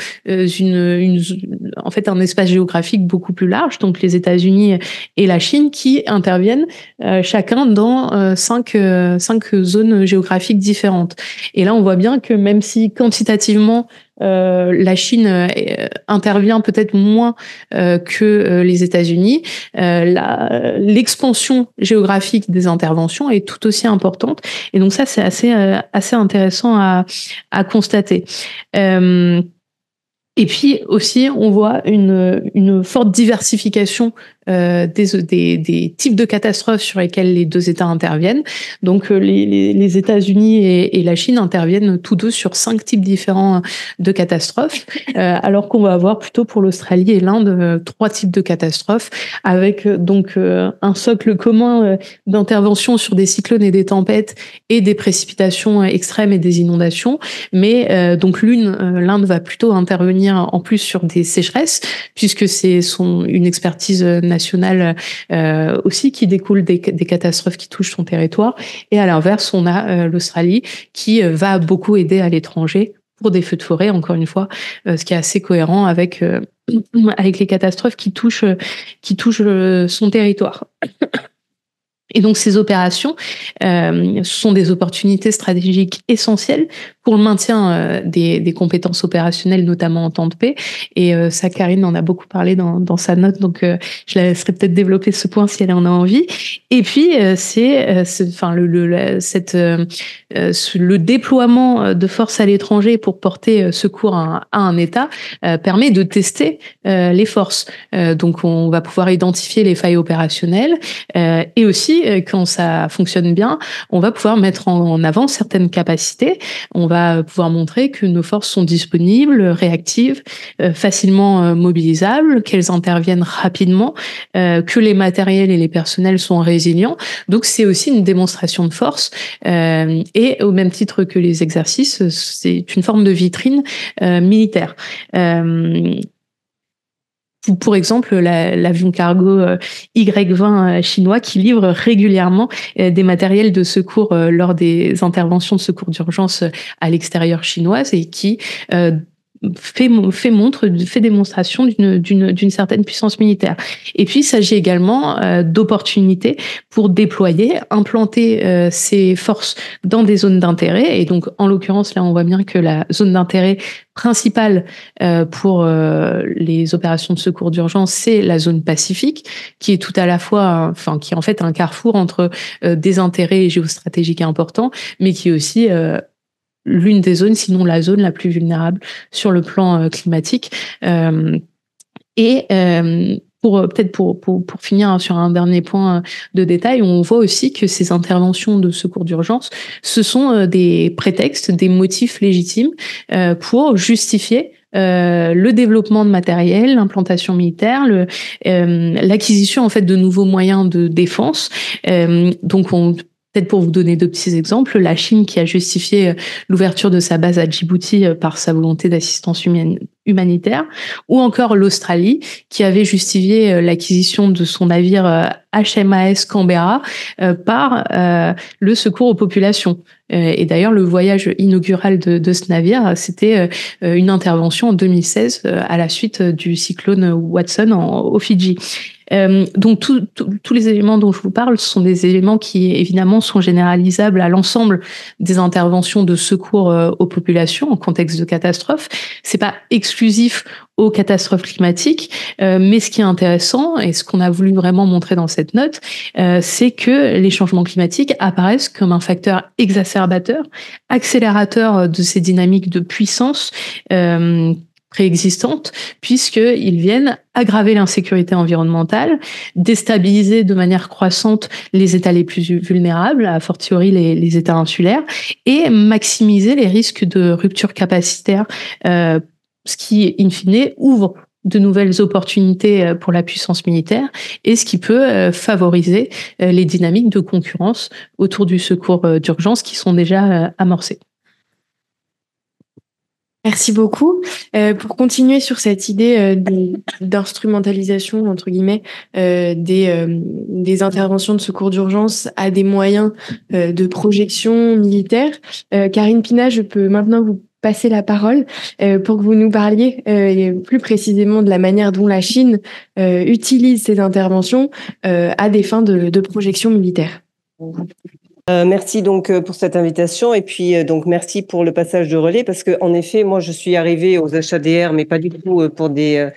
en fait un espace géographique beaucoup plus large, donc les États-Unis et la Chine, qui interviennent chacun dans cinq zones géographiques différentes. Et là, on voit bien que même si quantitativement la Chine intervient peut-être moins que les États-Unis, l'expansion géographique des interventions est tout aussi importante. Et donc ça, c'est assez intéressant à constater. Et puis aussi, on voit une forte diversification des types de catastrophes sur lesquelles les deux États interviennent. Donc les États-Unis et la Chine interviennent tous deux sur 5 types différents de catastrophes, alors qu'on va avoir plutôt pour l'Australie et l'Inde 3 types de catastrophes, avec donc un socle commun d'intervention sur des cyclones et des tempêtes et des précipitations extrêmes et des inondations. Mais donc l'Inde va plutôt intervenir en plus sur des sécheresses, puisque c'est une expertise nationale aussi qui découle des catastrophes qui touchent son territoire. Et à l'inverse, on a l'Australie qui va beaucoup aider à l'étranger pour des feux de forêt, encore une fois, ce qui est assez cohérent avec les catastrophes qui touchent son territoire. Et donc, ces opérations sont des opportunités stratégiques essentielles pour le maintien des compétences opérationnelles, notamment en temps de paix. Et ça, Karine en a beaucoup parlé dans sa note, donc je la laisserai peut-être développer ce point si elle en a envie. Et puis, le déploiement de forces à l'étranger pour porter secours à un État permet de tester les forces. Donc, on va pouvoir identifier les failles opérationnelles et aussi, quand ça fonctionne bien, on va pouvoir mettre en avant certaines capacités. On va pouvoir montrer que nos forces sont disponibles, réactives, facilement mobilisables, qu'elles interviennent rapidement, que les matériels et les personnels sont résilients. Donc, c'est aussi une démonstration de force. Et au même titre que les exercices, c'est une forme de vitrine militaire. Pour exemple, l'avion cargo Y-20 chinois qui livre régulièrement des matériels de secours lors des interventions de secours d'urgence à l'extérieur chinoise et qui fait démonstration d'une certaine puissance militaire. Et puis, il s'agit également d'opportunités pour déployer, implanter ces forces dans des zones d'intérêt. Et donc, en l'occurrence, là, on voit bien que la zone d'intérêt principale pour les opérations de secours d'urgence, c'est la zone Pacifique, qui est tout à la fois, qui est en fait un carrefour entre des intérêts géostratégiques importants, mais qui est aussi l'une des zones, sinon la zone la plus vulnérable sur le plan climatique. Pour finir sur un dernier point de détail, on voit aussi que ces interventions de secours d'urgence, ce sont des prétextes, des motifs légitimes pour justifier le développement de matériel, l'implantation militaire, l'acquisition en fait de nouveaux moyens de défense. Donc Peut-être pour vous donner 2 petits exemples, la Chine qui a justifié l'ouverture de sa base à Djibouti par sa volonté d'assistance humanitaire, ou encore l'Australie qui avait justifié l'acquisition de son navire HMAS Canberra par le secours aux populations. Et d'ailleurs, le voyage inaugural de ce navire, c'était une intervention en 2016 à la suite du cyclone Watson aux Fidji. Donc tous les éléments dont je vous parle sont des éléments qui évidemment sont généralisables à l'ensemble des interventions de secours aux populations en contexte de catastrophe. C'est pas exclusif aux catastrophes climatiques, mais ce qui est intéressant et ce qu'on a voulu vraiment montrer dans cette note, c'est que les changements climatiques apparaissent comme un facteur exacerbateur, accélérateur de ces dynamiques de puissance préexistantes, puisqu'ils viennent aggraver l'insécurité environnementale, déstabiliser de manière croissante les États les plus vulnérables, a fortiori les États insulaires, et maximiser les risques de rupture capacitaire, ce qui, in fine, ouvre de nouvelles opportunités pour la puissance militaire et ce qui peut favoriser les dynamiques de concurrence autour du secours d'urgence qui sont déjà amorcées. Merci beaucoup. Pour continuer sur cette idée d'instrumentalisation, entre guillemets, des interventions de secours d'urgence à des moyens de projection militaire, Karine Pina, je peux maintenant vous passer la parole pour que vous nous parliez plus précisément de la manière dont la Chine utilise ces interventions à des fins de projection militaire. Merci donc pour cette invitation et puis donc merci pour le passage de relais parce que en effet moi je suis arrivée aux HADR mais pas du tout pour des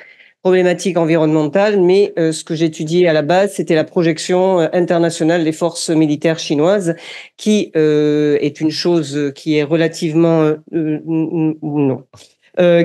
problématiques environnementales mais ce que j'étudiais à la base c'était la projection internationale des forces militaires chinoises qui est une chose qui est relativement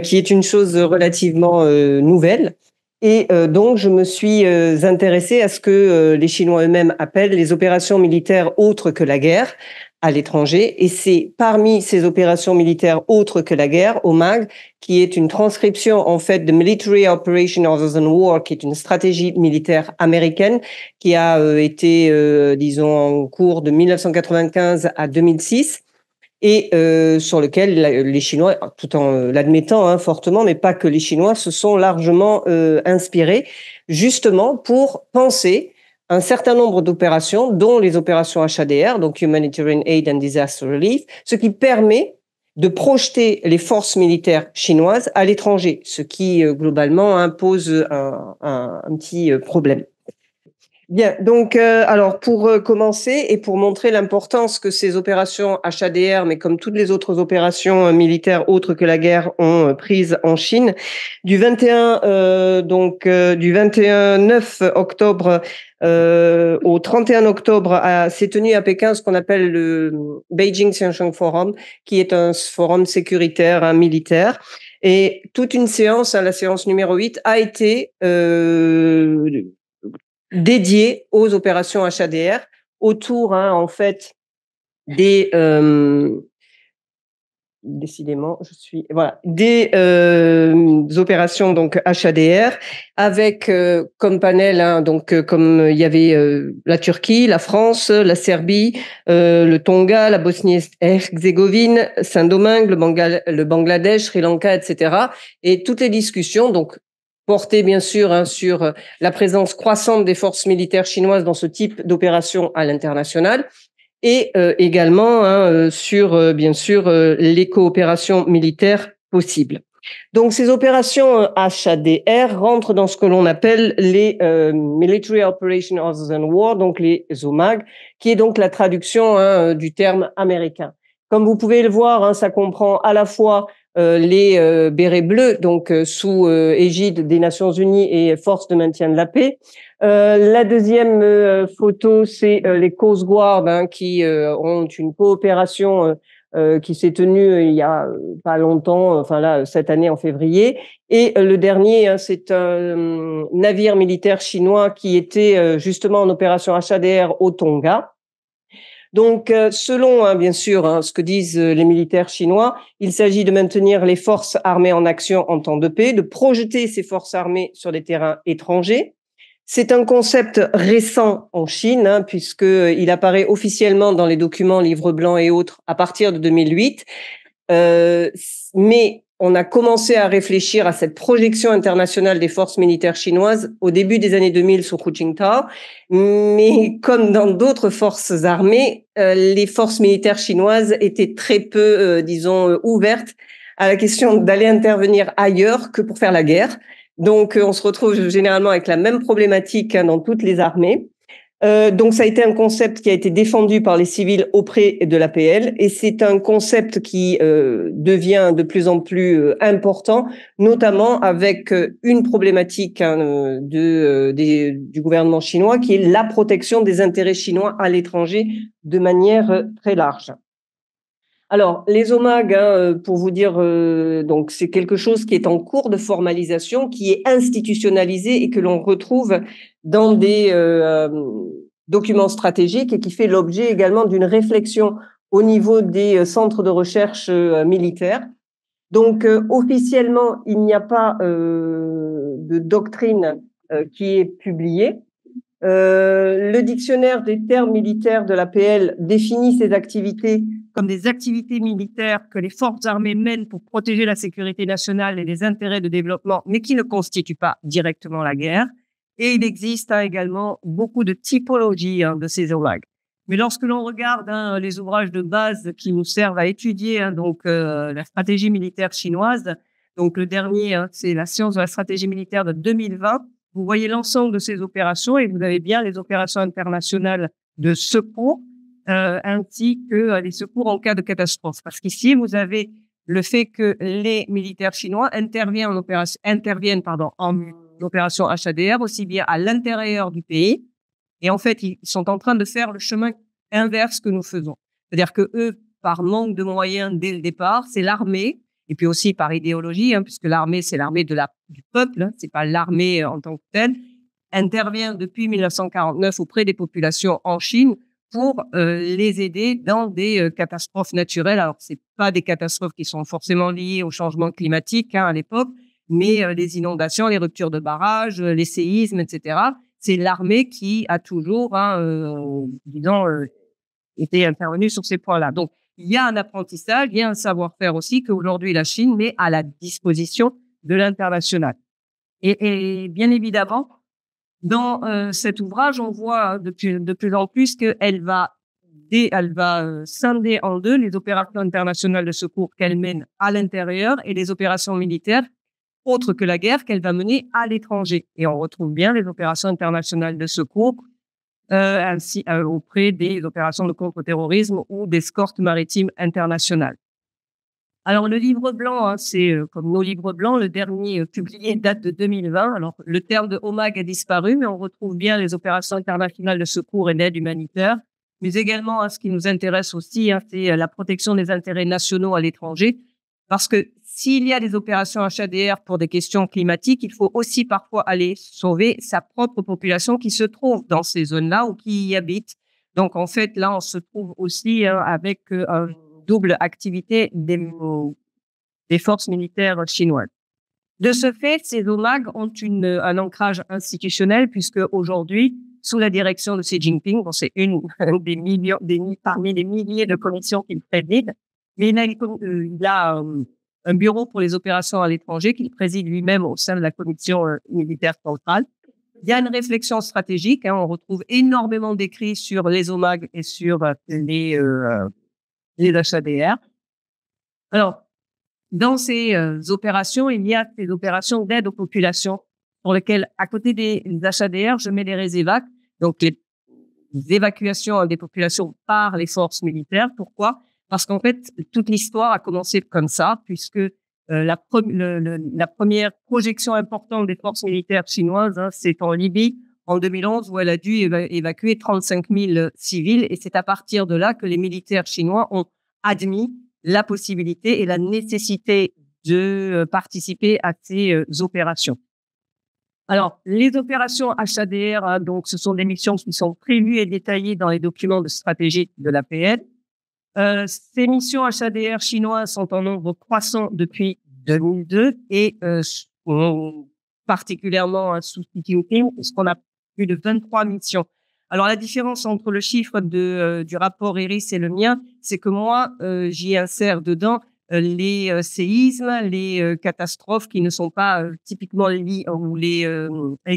qui est une chose relativement nouvelle. Et donc, je me suis intéressée à ce que les Chinois eux-mêmes appellent les opérations militaires autres que la guerre à l'étranger. Et c'est parmi ces opérations militaires autres que la guerre, OMAG, qui est une transcription en fait de Military Operation Other Than War, qui est une stratégie militaire américaine qui a été, disons, en cours de 1995 à 2006. Et sur lequel les Chinois, tout en l'admettant fortement, mais pas que les Chinois, se sont largement inspirés, justement pour penser un certain nombre d'opérations, dont les opérations HADR, donc Humanitarian Aid and Disaster Relief, ce qui permet de projeter les forces militaires chinoises à l'étranger, ce qui globalement pose un petit problème. Bien, donc alors pour commencer et pour montrer l'importance que ces opérations HADR, mais comme toutes les autres opérations militaires autres que la guerre, ont prises en Chine, du 21 9 octobre au 31 octobre s'est tenu à Pékin ce qu'on appelle le Beijing Xiangshan Forum, qui est un forum sécuritaire militaire. Et toute une séance, la séance numéro 8, a été dédié aux opérations HADR autour en fait des des opérations donc HADR avec comme panel donc comme il y avait la Turquie, la France, la Serbie, le Tonga, la Bosnie-Herzégovine, Saint-Domingue, le Bangladesh, Sri Lanka, etc. Et toutes les discussions donc porté bien sûr sur la présence croissante des forces militaires chinoises dans ce type d'opération à l'international et également sur bien sûr les coopérations militaires possibles. Donc ces opérations HADR rentrent dans ce que l'on appelle les Military Operations Other Than War, donc les OMAG, qui est donc la traduction du terme américain. Comme vous pouvez le voir, ça comprend à la fois les bérets bleus, donc sous égide des Nations Unies et forces de maintien de la paix. La deuxième photo, c'est les Coast Guard qui ont une coopération qui s'est tenue il y a pas longtemps, enfin là cette année en février. Et le dernier, c'est un navire militaire chinois qui était justement en opération HADR au Tonga. Donc, selon bien sûr ce que disent les militaires chinois, il s'agit de maintenir les forces armées en action en temps de paix, de projeter ces forces armées sur des terrains étrangers. C'est un concept récent en Chine, hein, puisqu'il apparaît officiellement dans les documents, livres blancs et autres, à partir de 2008. Mais on a commencé à réfléchir à cette projection internationale des forces militaires chinoises au début des années 2000 sous Hu Jintao. Mais comme dans d'autres forces armées, les forces militaires chinoises étaient très peu, ouvertes à la question d'aller intervenir ailleurs que pour faire la guerre. Donc, on se retrouve généralement avec la même problématique, hein, dans toutes les armées. Donc, ça a été un concept qui a été défendu par les civils auprès de l'APL, et c'est un concept qui devient de plus en plus important, notamment avec une problématique, hein, du gouvernement chinois, qui est la protection des intérêts chinois à l'étranger de manière très large. Alors, les OMAG, hein, pour vous dire, donc c'est quelque chose qui est en cours de formalisation, qui est institutionnalisé et que l'on retrouve dans des documents stratégiques et qui fait l'objet également d'une réflexion au niveau des centres de recherche militaires. Donc, officiellement, il n'y a pas de doctrine qui est publiée. Le dictionnaire des termes militaires de l'APL définit ces activités comme des activités militaires que les forces armées mènent pour protéger la sécurité nationale et les intérêts de développement, mais qui ne constituent pas directement la guerre. Et il existe, hein, également beaucoup de typologies, hein, de ces OMAG. Mais lorsque l'on regarde, hein, les ouvrages de base qui nous servent à étudier, hein, donc la stratégie militaire chinoise, donc le dernier, hein, c'est la science de la stratégie militaire de 2020. Vous voyez l'ensemble de ces opérations et vous avez bien les opérations internationales de secours, ainsi que les secours en cas de catastrophe. Parce qu'ici, vous avez le fait que les militaires chinois interviennent en opération HADR, aussi bien à l'intérieur du pays. Et en fait, ils sont en train de faire le chemin inverse que nous faisons. C'est-à-dire que eux, par manque de moyens dès le départ, c'est l'armée, et puis aussi par idéologie, hein, puisque l'armée, c'est l'armée du peuple, hein, c'est pas l'armée en tant que telle, intervient depuis 1949 auprès des populations en Chine pour les aider dans des catastrophes naturelles. Alors, c'est pas des catastrophes qui sont forcément liées au changement climatique, hein, à l'époque, mais les inondations, les ruptures de barrages, les séismes, etc. C'est l'armée qui a toujours, hein, été intervenue sur ces points-là. Donc, il y a un apprentissage, il y a un savoir-faire aussi qu'aujourd'hui la Chine met à la disposition de l'international. Et bien évidemment, dans cet ouvrage, on voit de plus en plus qu'elle va scinder en deux les opérations internationales de secours qu'elle mène à l'intérieur et les opérations militaires autres que la guerre qu'elle va mener à l'étranger. Et on retrouve bien les opérations internationales de secours ainsi auprès des opérations de contre-terrorisme ou d'escorte maritime internationale. Alors, le livre blanc, hein, c'est comme nos livres blancs, le dernier publié date de 2020. Alors, le terme de OMAG a disparu, mais on retrouve bien les opérations internationales de secours et d'aide humanitaire. Mais également, hein, ce qui nous intéresse aussi, hein, c'est la protection des intérêts nationaux à l'étranger. Parce que s'il y a des opérations HADR pour des questions climatiques, il faut aussi parfois aller sauver sa propre population qui se trouve dans ces zones-là ou qui y habite. Donc, en fait, là, on se trouve aussi, hein, avec un double activité des forces militaires chinoises. De ce fait, ces OMAG ont un ancrage institutionnel puisque aujourd'hui, sous la direction de Xi Jinping, bon, c'est une parmi les milliers de commissions qu'il préside, mais il a un bureau pour les opérations à l'étranger qu'il préside lui-même au sein de la commission militaire centrale. Il y a une réflexion stratégique, hein, on retrouve énormément d'écrits sur les OMAG et sur les HADR. Alors, dans ces opérations, il y a ces opérations d'aide aux populations pour lesquelles, à côté des HADR, je mets les RESEVAC, donc les évacuations des populations par les forces militaires. Pourquoi? Parce qu'en fait, toute l'histoire a commencé comme ça, puisque la première projection importante des forces militaires chinoises, hein, c'est en Libye, en 2011, où elle a dû évacuer 35 000 civils. Et c'est à partir de là que les militaires chinois ont admis la possibilité et la nécessité de participer à ces opérations. Alors, les opérations HADR, hein, donc, ce sont des missions qui sont prévues et détaillées dans les documents de stratégie de l'APL. Ces missions HADR chinoises sont en nombre croissant depuis 2002 et particulièrement sous Xi Jinping, ce qu'on a plus de 23 missions. Alors, la différence entre le chiffre du rapport ERIS et le mien, c'est que moi, j'y insère dedans les séismes, les catastrophes qui ne sont pas typiquement liées ou les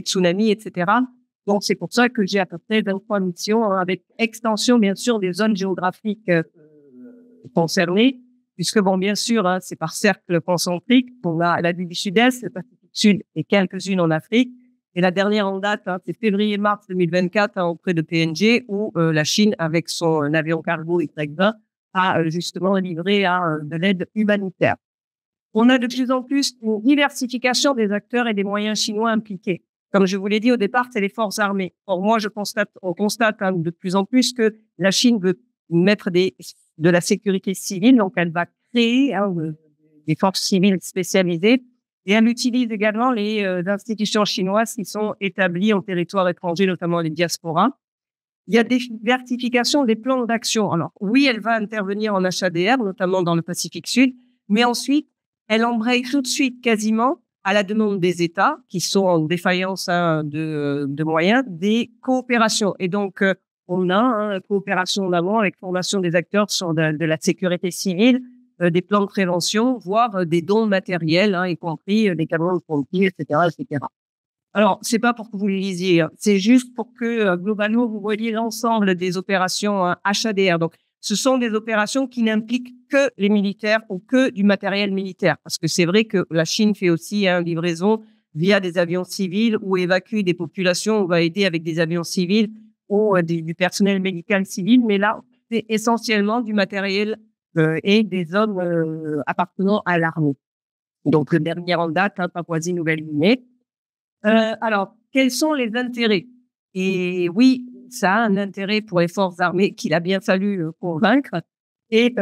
tsunamis, etc. Donc, c'est pour ça que j'ai à peu près 23 missions, hein, avec extension, bien sûr, des zones géographiques concernées, puisque, bon, bien sûr, hein, c'est par cercle concentrique. On a l'Asie du Sud-Est, le Pacifique Sud et quelques-unes en Afrique. Et la dernière en date, hein, c'est février-mars 2024, hein, auprès de PNG, où la Chine, avec son avion cargo Y-20, a justement livré de l'aide humanitaire. On a de plus en plus une diversification des acteurs et des moyens chinois impliqués. Comme je vous l'ai dit au départ, c'est les forces armées. Or, moi, on constate hein, de plus en plus que la Chine veut mettre de la sécurité civile, donc elle va créer hein, des forces civiles spécialisées, et elle utilise également les institutions chinoises qui sont établies en territoire étranger, notamment les diasporas. Il y a des diversifications des plans d'action. Alors, oui, elle va intervenir en HADR, notamment dans le Pacifique Sud, mais ensuite, elle embraye tout de suite quasiment à la demande des États qui sont en défaillance hein, de moyens, des coopérations. Et donc, on a hein, coopération en amont avec formation des acteurs sur de la sécurité civile, des plans de prévention, voire des dons matériels, hein, y compris des camions de pompiers, etc., etc. Alors, c'est pas pour que vous les lisiez, hein, c'est juste pour que globalement vous voyez l'ensemble des opérations hein, HADR. Donc, ce sont des opérations qui n'impliquent que les militaires ou que du matériel militaire, parce que c'est vrai que la Chine fait aussi une livraison via des avions civils ou évacue des populations, on va aider avec des avions civils ou du personnel médical civil, mais là, c'est essentiellement du matériel et des hommes appartenant à l'armée. Donc, le dernier en date, hein, Papouasie-Nouvelle-Guinée. Alors, quels sont les intérêts? Et oui, ça a un intérêt pour les forces armées qu'il a bien fallu convaincre. Et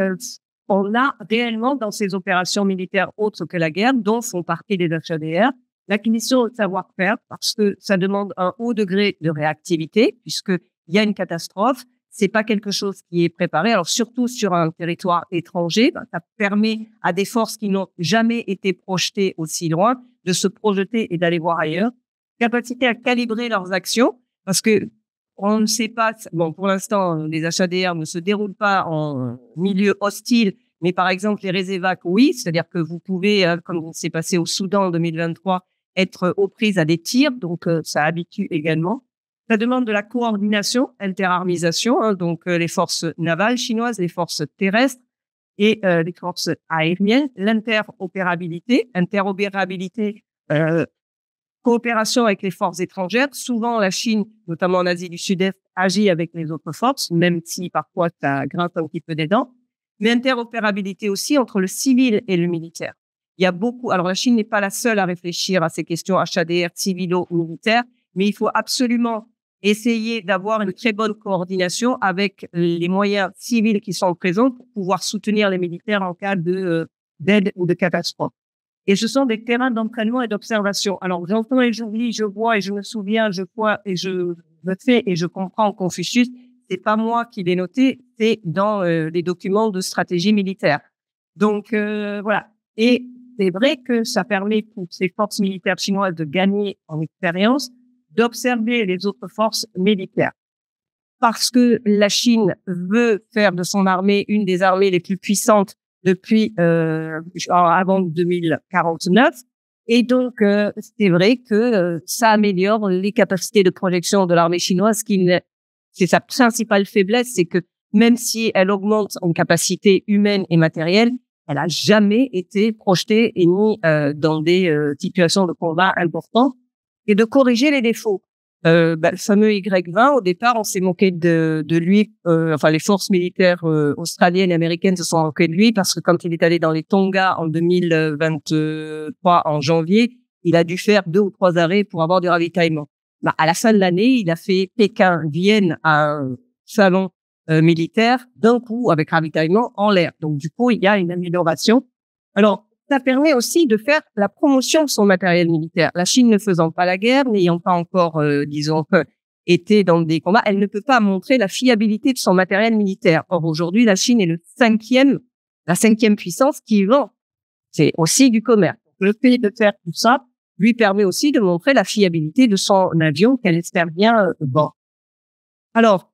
on a réellement dans ces opérations militaires autres que la guerre, dont font partie les HADR, l'acquisition de savoir-faire, parce que ça demande un haut degré de réactivité, puisqu'il y a une catastrophe. C'est pas quelque chose qui est préparé. Alors, surtout sur un territoire étranger, ça permet à des forces qui n'ont jamais été projetées aussi loin de se projeter et d'aller voir ailleurs. Capacité à calibrer leurs actions, parce que on ne sait pas, bon, pour l'instant, les HADR ne se déroulent pas en milieu hostile, mais par exemple, les résévacs, oui, c'est-à-dire que vous pouvez, comme c'est passé au Soudan en 2023, être aux prises à des tirs, donc ça habitue également. Ça demande de la coordination, interarmisation, hein, donc les forces navales chinoises, les forces terrestres et les forces aériennes, l'interopérabilité, coopération avec les forces étrangères. Souvent, la Chine, notamment en Asie du Sud-Est, agit avec les autres forces, même si parfois ça grince un petit peu des dents. Mais interopérabilité aussi entre le civil et le militaire. Il y a beaucoup. Alors, la Chine n'est pas la seule à réfléchir à ces questions HADR civilo-militaires, mais il faut absolument essayer d'avoir une très bonne coordination avec les moyens civils qui sont présents pour pouvoir soutenir les militaires en cas d'aide ou de catastrophe. Et ce sont des terrains d'entraînement et d'observation. Alors, j'entends et j'oublie, je vois et je me souviens, je vois et je me fais et je comprends Confucius. C'est pas moi qui l'ai noté, c'est dans les documents de stratégie militaire. Donc, voilà. Et c'est vrai que ça permet pour ces forces militaires chinoises de gagner en expérience, d'observer les autres forces militaires. Parce que la Chine veut faire de son armée une des armées les plus puissantes depuis avant 2049. Et donc, c'est vrai que ça améliore les capacités de projection de l'armée chinoise, c'est sa principale faiblesse, c'est que même si elle augmente en capacité humaine et matérielle, elle a jamais été projetée et mis dans des situations de combat importantes. Et de corriger les défauts. Le fameux Y-20, au départ, on s'est moqué de lui. Enfin, les forces militaires australiennes et américaines se sont moquées de lui parce que quand il est allé dans les Tonga en 2023, en janvier, il a dû faire 2 ou 3 arrêts pour avoir du ravitaillement. À la fin de l'année, il a fait Pékin-Vienne à un salon militaire d'un coup avec ravitaillement en l'air. Donc, du coup, il y a une amélioration. Alors, ça permet aussi de faire la promotion de son matériel militaire. La Chine ne faisant pas la guerre, n'ayant pas encore, été dans des combats, elle ne peut pas montrer la fiabilité de son matériel militaire. Or, aujourd'hui, la Chine est la 5e puissance qui vend. C'est aussi du commerce. Le fait de faire tout ça lui permet aussi de montrer la fiabilité de son avion qu'elle espère bien vendre. Alors,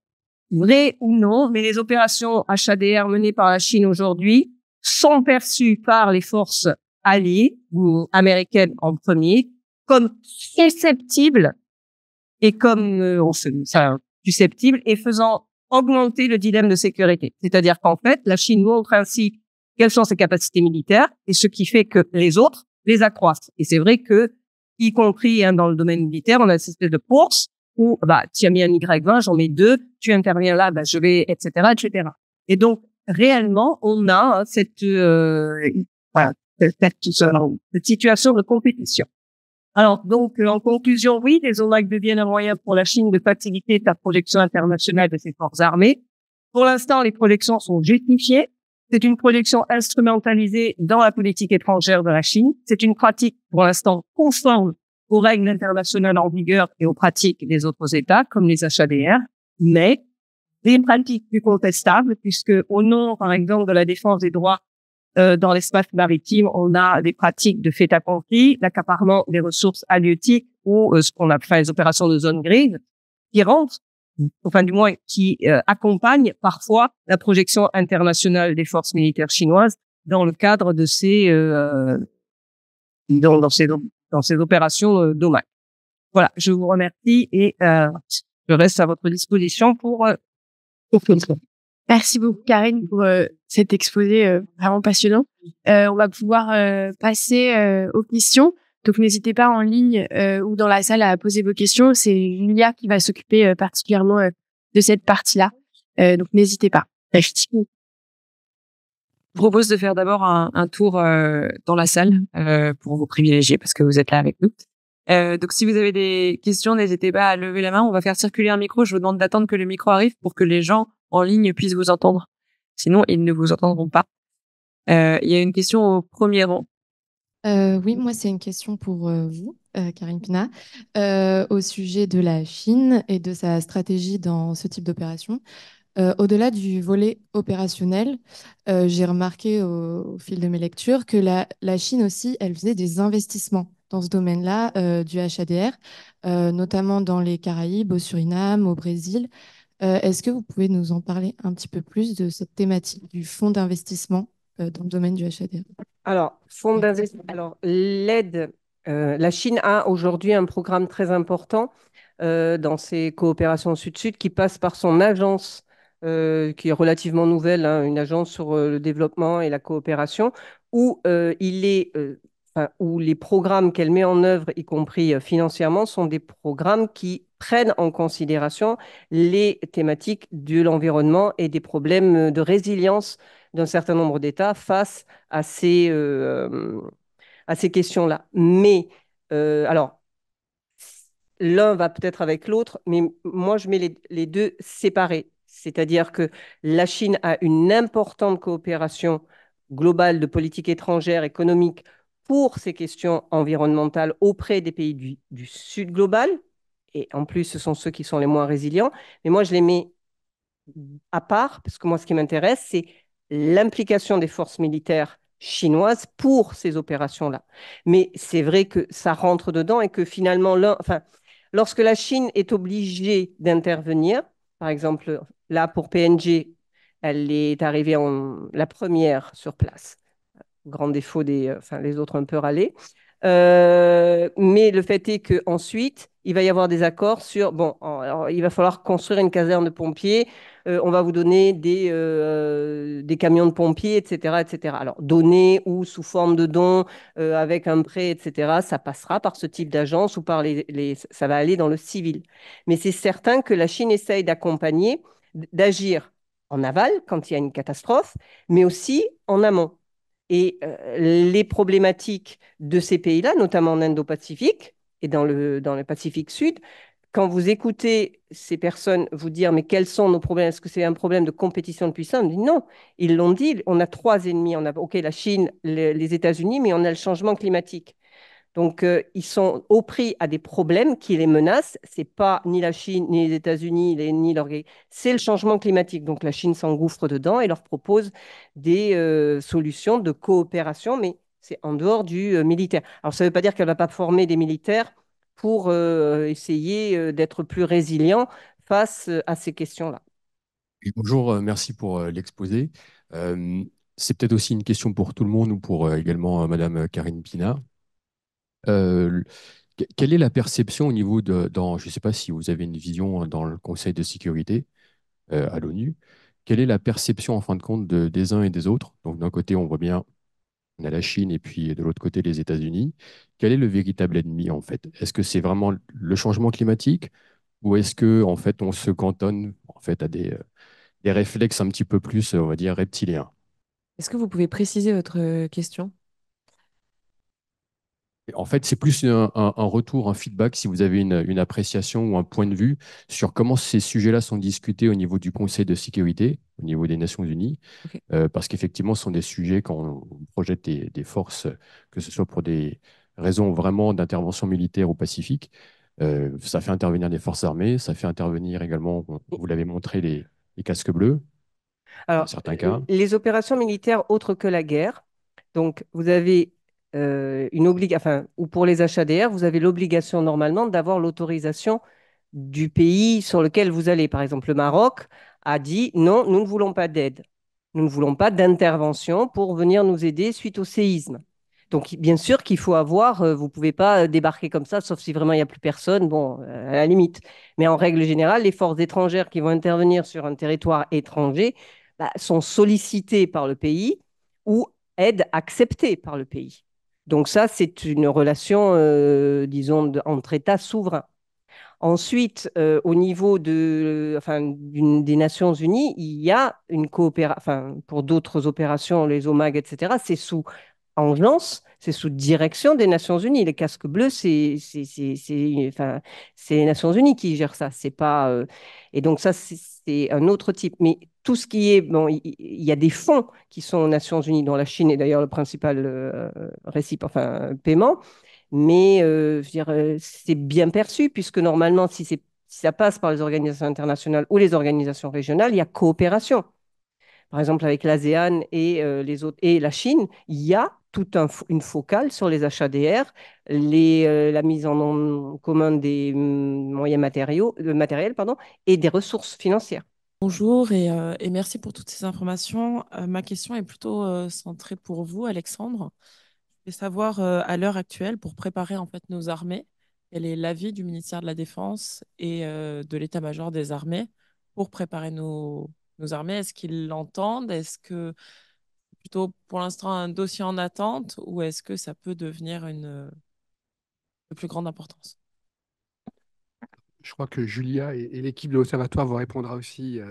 vrai ou non, mais les opérations HADR menées par la Chine aujourd'hui sont perçues par les forces alliées ou américaines en premier comme susceptibles et comme susceptibles et faisant augmenter le dilemme de sécurité. C'est-à-dire qu'en fait, la Chine montre ainsi quelles sont ses capacités militaires et ce qui fait que les autres les accroissent. Et c'est vrai que, y compris dans le domaine militaire, on a cette espèce de course où tu as mis un Y20, j'en mets 2, tu interviens là, je vais, etc., etc. Et donc, réellement, on a cette situation de compétition. Alors, donc, en conclusion, oui, les OMAC deviennent un moyen pour la Chine de faciliter la projection internationale de ses forces armées. Pour l'instant, les projections sont justifiées. C'est une projection instrumentalisée dans la politique étrangère de la Chine. C'est une pratique, pour l'instant, conforme aux règles internationales en vigueur et aux pratiques des autres États, comme les HADR, mais des pratiques plus contestables, puisque au nom, par exemple, de la défense des droits dans l'espace maritime, on a des pratiques de fait accompli, l'accaparement des ressources halieutiques ou ce qu'on appelle les opérations de zone grise, qui rentrent, enfin du moins qui accompagnent parfois la projection internationale des forces militaires chinoises dans le cadre de ces dans ces opérations d'OMAC. Voilà, je vous remercie et je reste à votre disposition pour Merci beaucoup, Karine, pour cet exposé vraiment passionnant. On va pouvoir passer aux questions. Donc, n'hésitez pas en ligne ou dans la salle à poser vos questions. C'est Julia qui va s'occuper particulièrement de cette partie-là. Donc, n'hésitez pas. Je propose de faire d'abord un tour dans la salle pour vous privilégier parce que vous êtes là avec nous. Donc, si vous avez des questions, n'hésitez pas à lever la main. On va faire circuler un micro. Je vous demande d'attendre que le micro arrive pour que les gens en ligne puissent vous entendre. Sinon, ils ne vous entendront pas. Il y a une question au premier rang. Oui, moi, c'est une question pour vous, Karine Pina, au sujet de la Chine et de sa stratégie dans ce type d'opération. Au-delà du volet opérationnel, j'ai remarqué au fil de mes lectures que la Chine aussi, elle faisait des investissements dans ce domaine-là du HADR, notamment dans les Caraïbes, au Suriname, au Brésil. Est-ce que vous pouvez nous en parler un petit peu plus de cette thématique du fonds d'investissement dans le domaine du HADR? Alors, fonds d'investissement. Alors, l'aide, la Chine a aujourd'hui un programme très important dans ses coopérations Sud-Sud qui passe par son agence qui est relativement nouvelle, hein, une agence sur le développement et la coopération, où où les programmes qu'elle met en œuvre, y compris financièrement, sont des programmes qui prennent en considération les thématiques de l'environnement et des problèmes de résilience d'un certain nombre d'États face à ces questions-là. Mais, alors, l'un va peut-être avec l'autre, mais moi, je mets les deux séparés. C'est-à-dire que la Chine a une importante coopération globale de politique étrangère, économique, pour ces questions environnementales auprès des pays du Sud global. Et en plus, ce sont ceux qui sont les moins résilients. Mais moi, je les mets à part, parce que moi, ce qui m'intéresse, c'est l'implication des forces militaires chinoises pour ces opérations-là. Mais c'est vrai que ça rentre dedans et que finalement, lorsque la Chine est obligée d'intervenir, par exemple, là, pour PNG, elle est arrivée la première sur place. Grand défaut les autres un peu râlés. Mais le fait est qu'ensuite, il va y avoir des accords sur, alors, il va falloir construire une caserne de pompiers, on va vous donner des camions de pompiers, etc., etc. Alors, donner ou sous forme de dons, avec un prêt, etc., ça passera par ce type d'agence ou par ça va aller dans le civil. Mais c'est certain que la Chine essaye d'accompagner, d'agir en aval quand il y a une catastrophe, mais aussi en amont. Et les problématiques de ces pays-là, notamment en Indo-Pacifique et dans le Pacifique Sud, quand vous écoutez ces personnes vous dire mais quels sont nos problèmes, est-ce que c'est un problème de compétition de puissance? On dit non, ils l'ont dit, on a trois ennemis, on a la Chine, les États-Unis, mais on a le changement climatique. Donc, ils sont au prix à des problèmes qui les menacent. Ce n'est pas ni la Chine, ni les États-Unis, ni c'est le changement climatique. Donc, la Chine s'engouffre dedans et leur propose des solutions de coopération, mais C'est en dehors du militaire. Alors, ça ne veut pas dire qu'elle ne va pas former des militaires pour essayer d'être plus résilient face à ces questions-là. Oui, bonjour, merci pour l'exposé. Euh, c'est peut-être aussi une question pour tout le monde ou pour également Madame Karine Pina. Euh, Quelle est la perception au niveau je ne sais pas si vous avez une vision dans le Conseil de sécurité à l'ONU, quelle est la perception en fin de compte des uns et des autres? Donc d'un côté, on voit bien, on a la Chine et puis de l'autre côté, les États-Unis. Quel est le véritable ennemi en fait? Est-ce que c'est vraiment le changement climatique ou est-ce que en fait on se cantonne en fait à des réflexes un petit peu plus, on va dire, reptiliens? Est-ce que vous pouvez préciser votre question? En fait, c'est plus un retour, un feedback, si vous avez une appréciation ou un point de vue sur comment ces sujets-là sont discutés au niveau du Conseil de sécurité, au niveau des Nations Unies, Ok. parce qu'effectivement, ce sont des sujets quand on projette des forces, que ce soit pour des raisons vraiment d'intervention militaire ou pacifique, ça fait intervenir des forces armées, ça fait intervenir également, vous l'avez montré, les casques bleus, dans Alors, certains cas. les opérations militaires autres que la guerre, donc vous avez une obligation, enfin, ou pour les HADR, vous avez l'obligation normalement d'avoir l'autorisation du pays sur lequel vous allez. Par exemple, le Maroc a dit non, nous ne voulons pas d'aide. Nous ne voulons pas d'intervention pour venir nous aider suite au séisme. Donc, bien sûr qu'il faut avoir, vous ne pouvez pas débarquer comme ça, sauf si vraiment il n'y a plus personne, bon, à la limite. Mais en règle générale, les forces étrangères qui vont intervenir sur un territoire étranger sont sollicitées par le pays ou aident acceptées par le pays. Donc ça, c'est une relation, disons, entre États souverains. Ensuite, au niveau des Nations Unies, il y a une coopération, enfin, pour d'autres opérations, les OMAG, etc., c'est sous agence, c'est sous direction des Nations Unies. Les casques bleus, c'est les Nations Unies qui gèrent ça. C'est pas, et donc ça, c'est un autre type. Mais tout ce qui est, bon, il y a des fonds qui sont aux Nations Unies, dont la Chine est d'ailleurs le principal paiement. Mais je veux dire, c'est bien perçu, puisque normalement, si ça passe par les organisations internationales ou les organisations régionales, il y a coopération. Par exemple, avec l'ASEAN et les autres, et la Chine, il y a une focale sur les HADR, la mise en commun des moyens matériels, pardon, et des ressources financières. Bonjour et merci pour toutes ces informations. Ma question est plutôt centrée pour vous, Alexandre. Je voulais savoir à l'heure actuelle, pour préparer en fait nos armées, quel est l'avis du ministère de la Défense et de l'état-major des armées pour préparer nos armées? Est-ce qu'ils l'entendent? Est-ce que c'est plutôt pour l'instant un dossier en attente ou est-ce que ça peut devenir de plus grande importance? Je crois que Julia et l'équipe de l'Observatoire vont répondre aussi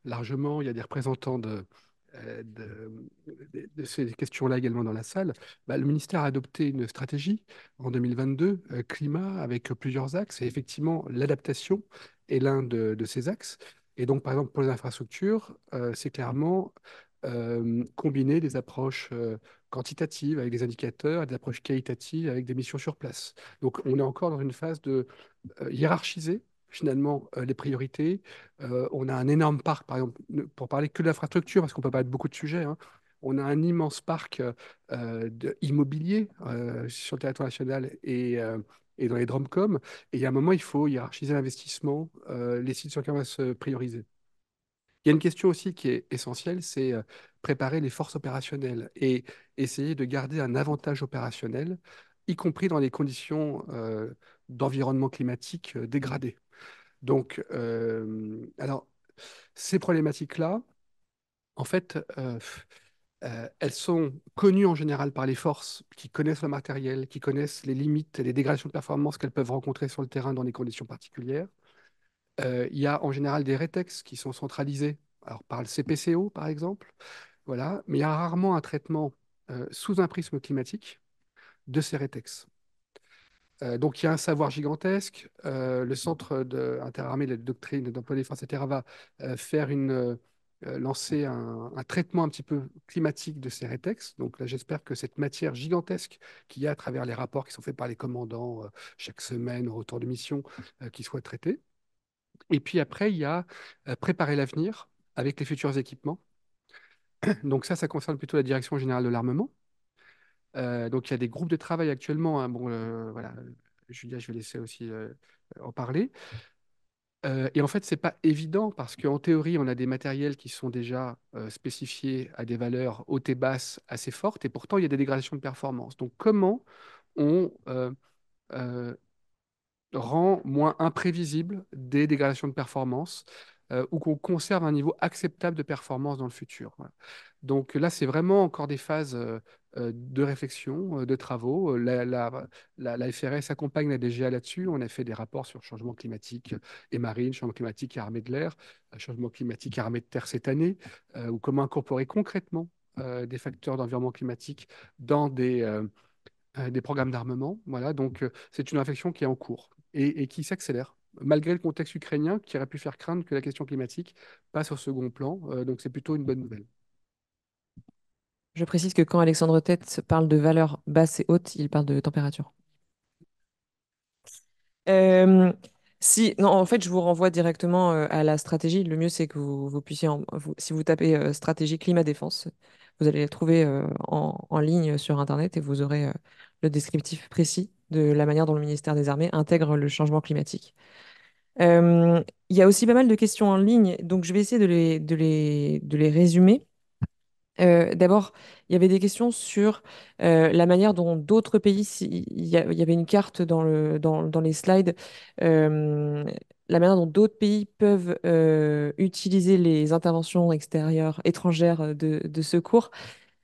largement. Il y a des représentants de ces questions-là également dans la salle. Le ministère a adopté une stratégie en 2022, climat, avec plusieurs axes. Et effectivement, l'adaptation est l'un de ces axes. Et donc, par exemple, pour les infrastructures, c'est clairement combiner des approches quantitatives avec des indicateurs et des approches qualitatives avec des missions sur place. Donc, on est encore dans une phase de hiérarchiser finalement les priorités. On a un énorme parc, par exemple, pour parler que de l'infrastructure, parce qu'on peut pas être beaucoup de sujets, hein. On a un immense parc immobilier sur le territoire national et dans les DROMCOM. Et il y a un moment, il faut hiérarchiser l'investissement, les sites sur lesquels on va se prioriser. Il y a une question aussi qui est essentielle, c'est préparer les forces opérationnelles et essayer de garder un avantage opérationnel, y compris dans les conditions d'environnement climatique dégradé. Donc, alors, ces problématiques-là, en fait, elles sont connues en général par les forces qui connaissent le matériel, qui connaissent les limites et les dégradations de performance qu'elles peuvent rencontrer sur le terrain dans des conditions particulières. Il y a en général des rétex qui sont centralisés, alors par le CPCO par exemple, voilà, mais il y a rarement un traitement sous un prisme climatique de ces rétex. Donc il y a un savoir gigantesque. Le Centre interarmé de doctrine d'emploi de défense, etc., va lancer un traitement un petit peu climatique de ces rétex. Donc là, j'espère que cette matière gigantesque qu'il y a à travers les rapports qui sont faits par les commandants chaque semaine au retour de mission, qui soit traitée. Et puis après, il y a préparer l'avenir avec les futurs équipements. Donc ça concerne plutôt la Direction générale de l'armement. Donc il y a des groupes de travail actuellement, hein. Bon, voilà, Julia, je vais laisser aussi en parler. Et en fait, c'est pas évident parce qu'en théorie, on a des matériels qui sont déjà spécifiés à des valeurs hautes et basses assez fortes, et pourtant il y a des dégradations de performance. Donc comment on euh, rend moins imprévisible des dégradations de performance ou qu'on conserve un niveau acceptable de performance dans le futur. Voilà. Donc là, c'est vraiment encore des phases de réflexion, de travaux. La FRS accompagne la DGA là-dessus. On a fait des rapports sur changement climatique et marine, changement climatique et armée de l'air, changement climatique et armée de terre cette année, ou comment incorporer concrètement des facteurs d'environnement climatique dans des programmes d'armement. Voilà, donc c'est une réflexion qui est en cours et qui s'accélère, malgré le contexte ukrainien qui aurait pu faire craindre que la question climatique passe au second plan. Donc c'est plutôt une bonne nouvelle. Je précise que quand Alexandre Tête parle de valeurs basses et hautes, il parle de température. Euh, Si, non, en fait, je vous renvoie directement à la stratégie. Le mieux, c'est que vous puissiez, si vous tapez stratégie climat-défense, vous allez le trouver en ligne sur Internet et vous aurez le descriptif précis de la manière dont le ministère des Armées intègre le changement climatique. Il y a aussi pas mal de questions en ligne, donc je vais essayer de les résumer. D'abord, il y avait des questions sur la manière dont d'autres pays, il y avait une carte dans les slides, euh, la manière dont d'autres pays peuvent utiliser les interventions extérieures, étrangères de secours,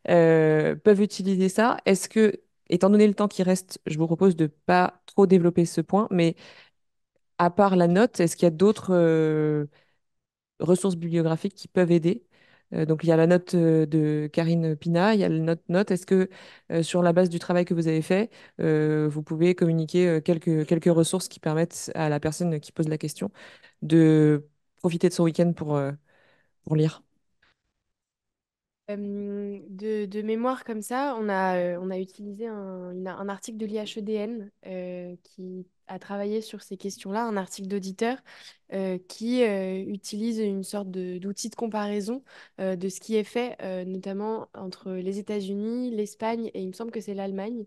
peuvent utiliser ça. Est-ce que, étant donné le temps qui reste, je vous propose de pas trop développer ce point, mais à part la note, est-ce qu'il y a d'autres ressources bibliographiques qui peuvent aider? Donc, il y a la note de Karine Pina, il y a le note. Est-ce que, sur la base du travail que vous avez fait, vous pouvez communiquer quelques ressources qui permettent à la personne qui pose la question de profiter de son week-end pour lire? De mémoire comme ça, on a utilisé un article de l'IHEDN qui a travaillé sur ces questions-là, un article d'auditeur qui utilise une sorte d'outil de comparaison de ce qui est fait, notamment entre les États-Unis, l'Espagne et il me semble que c'est l'Allemagne,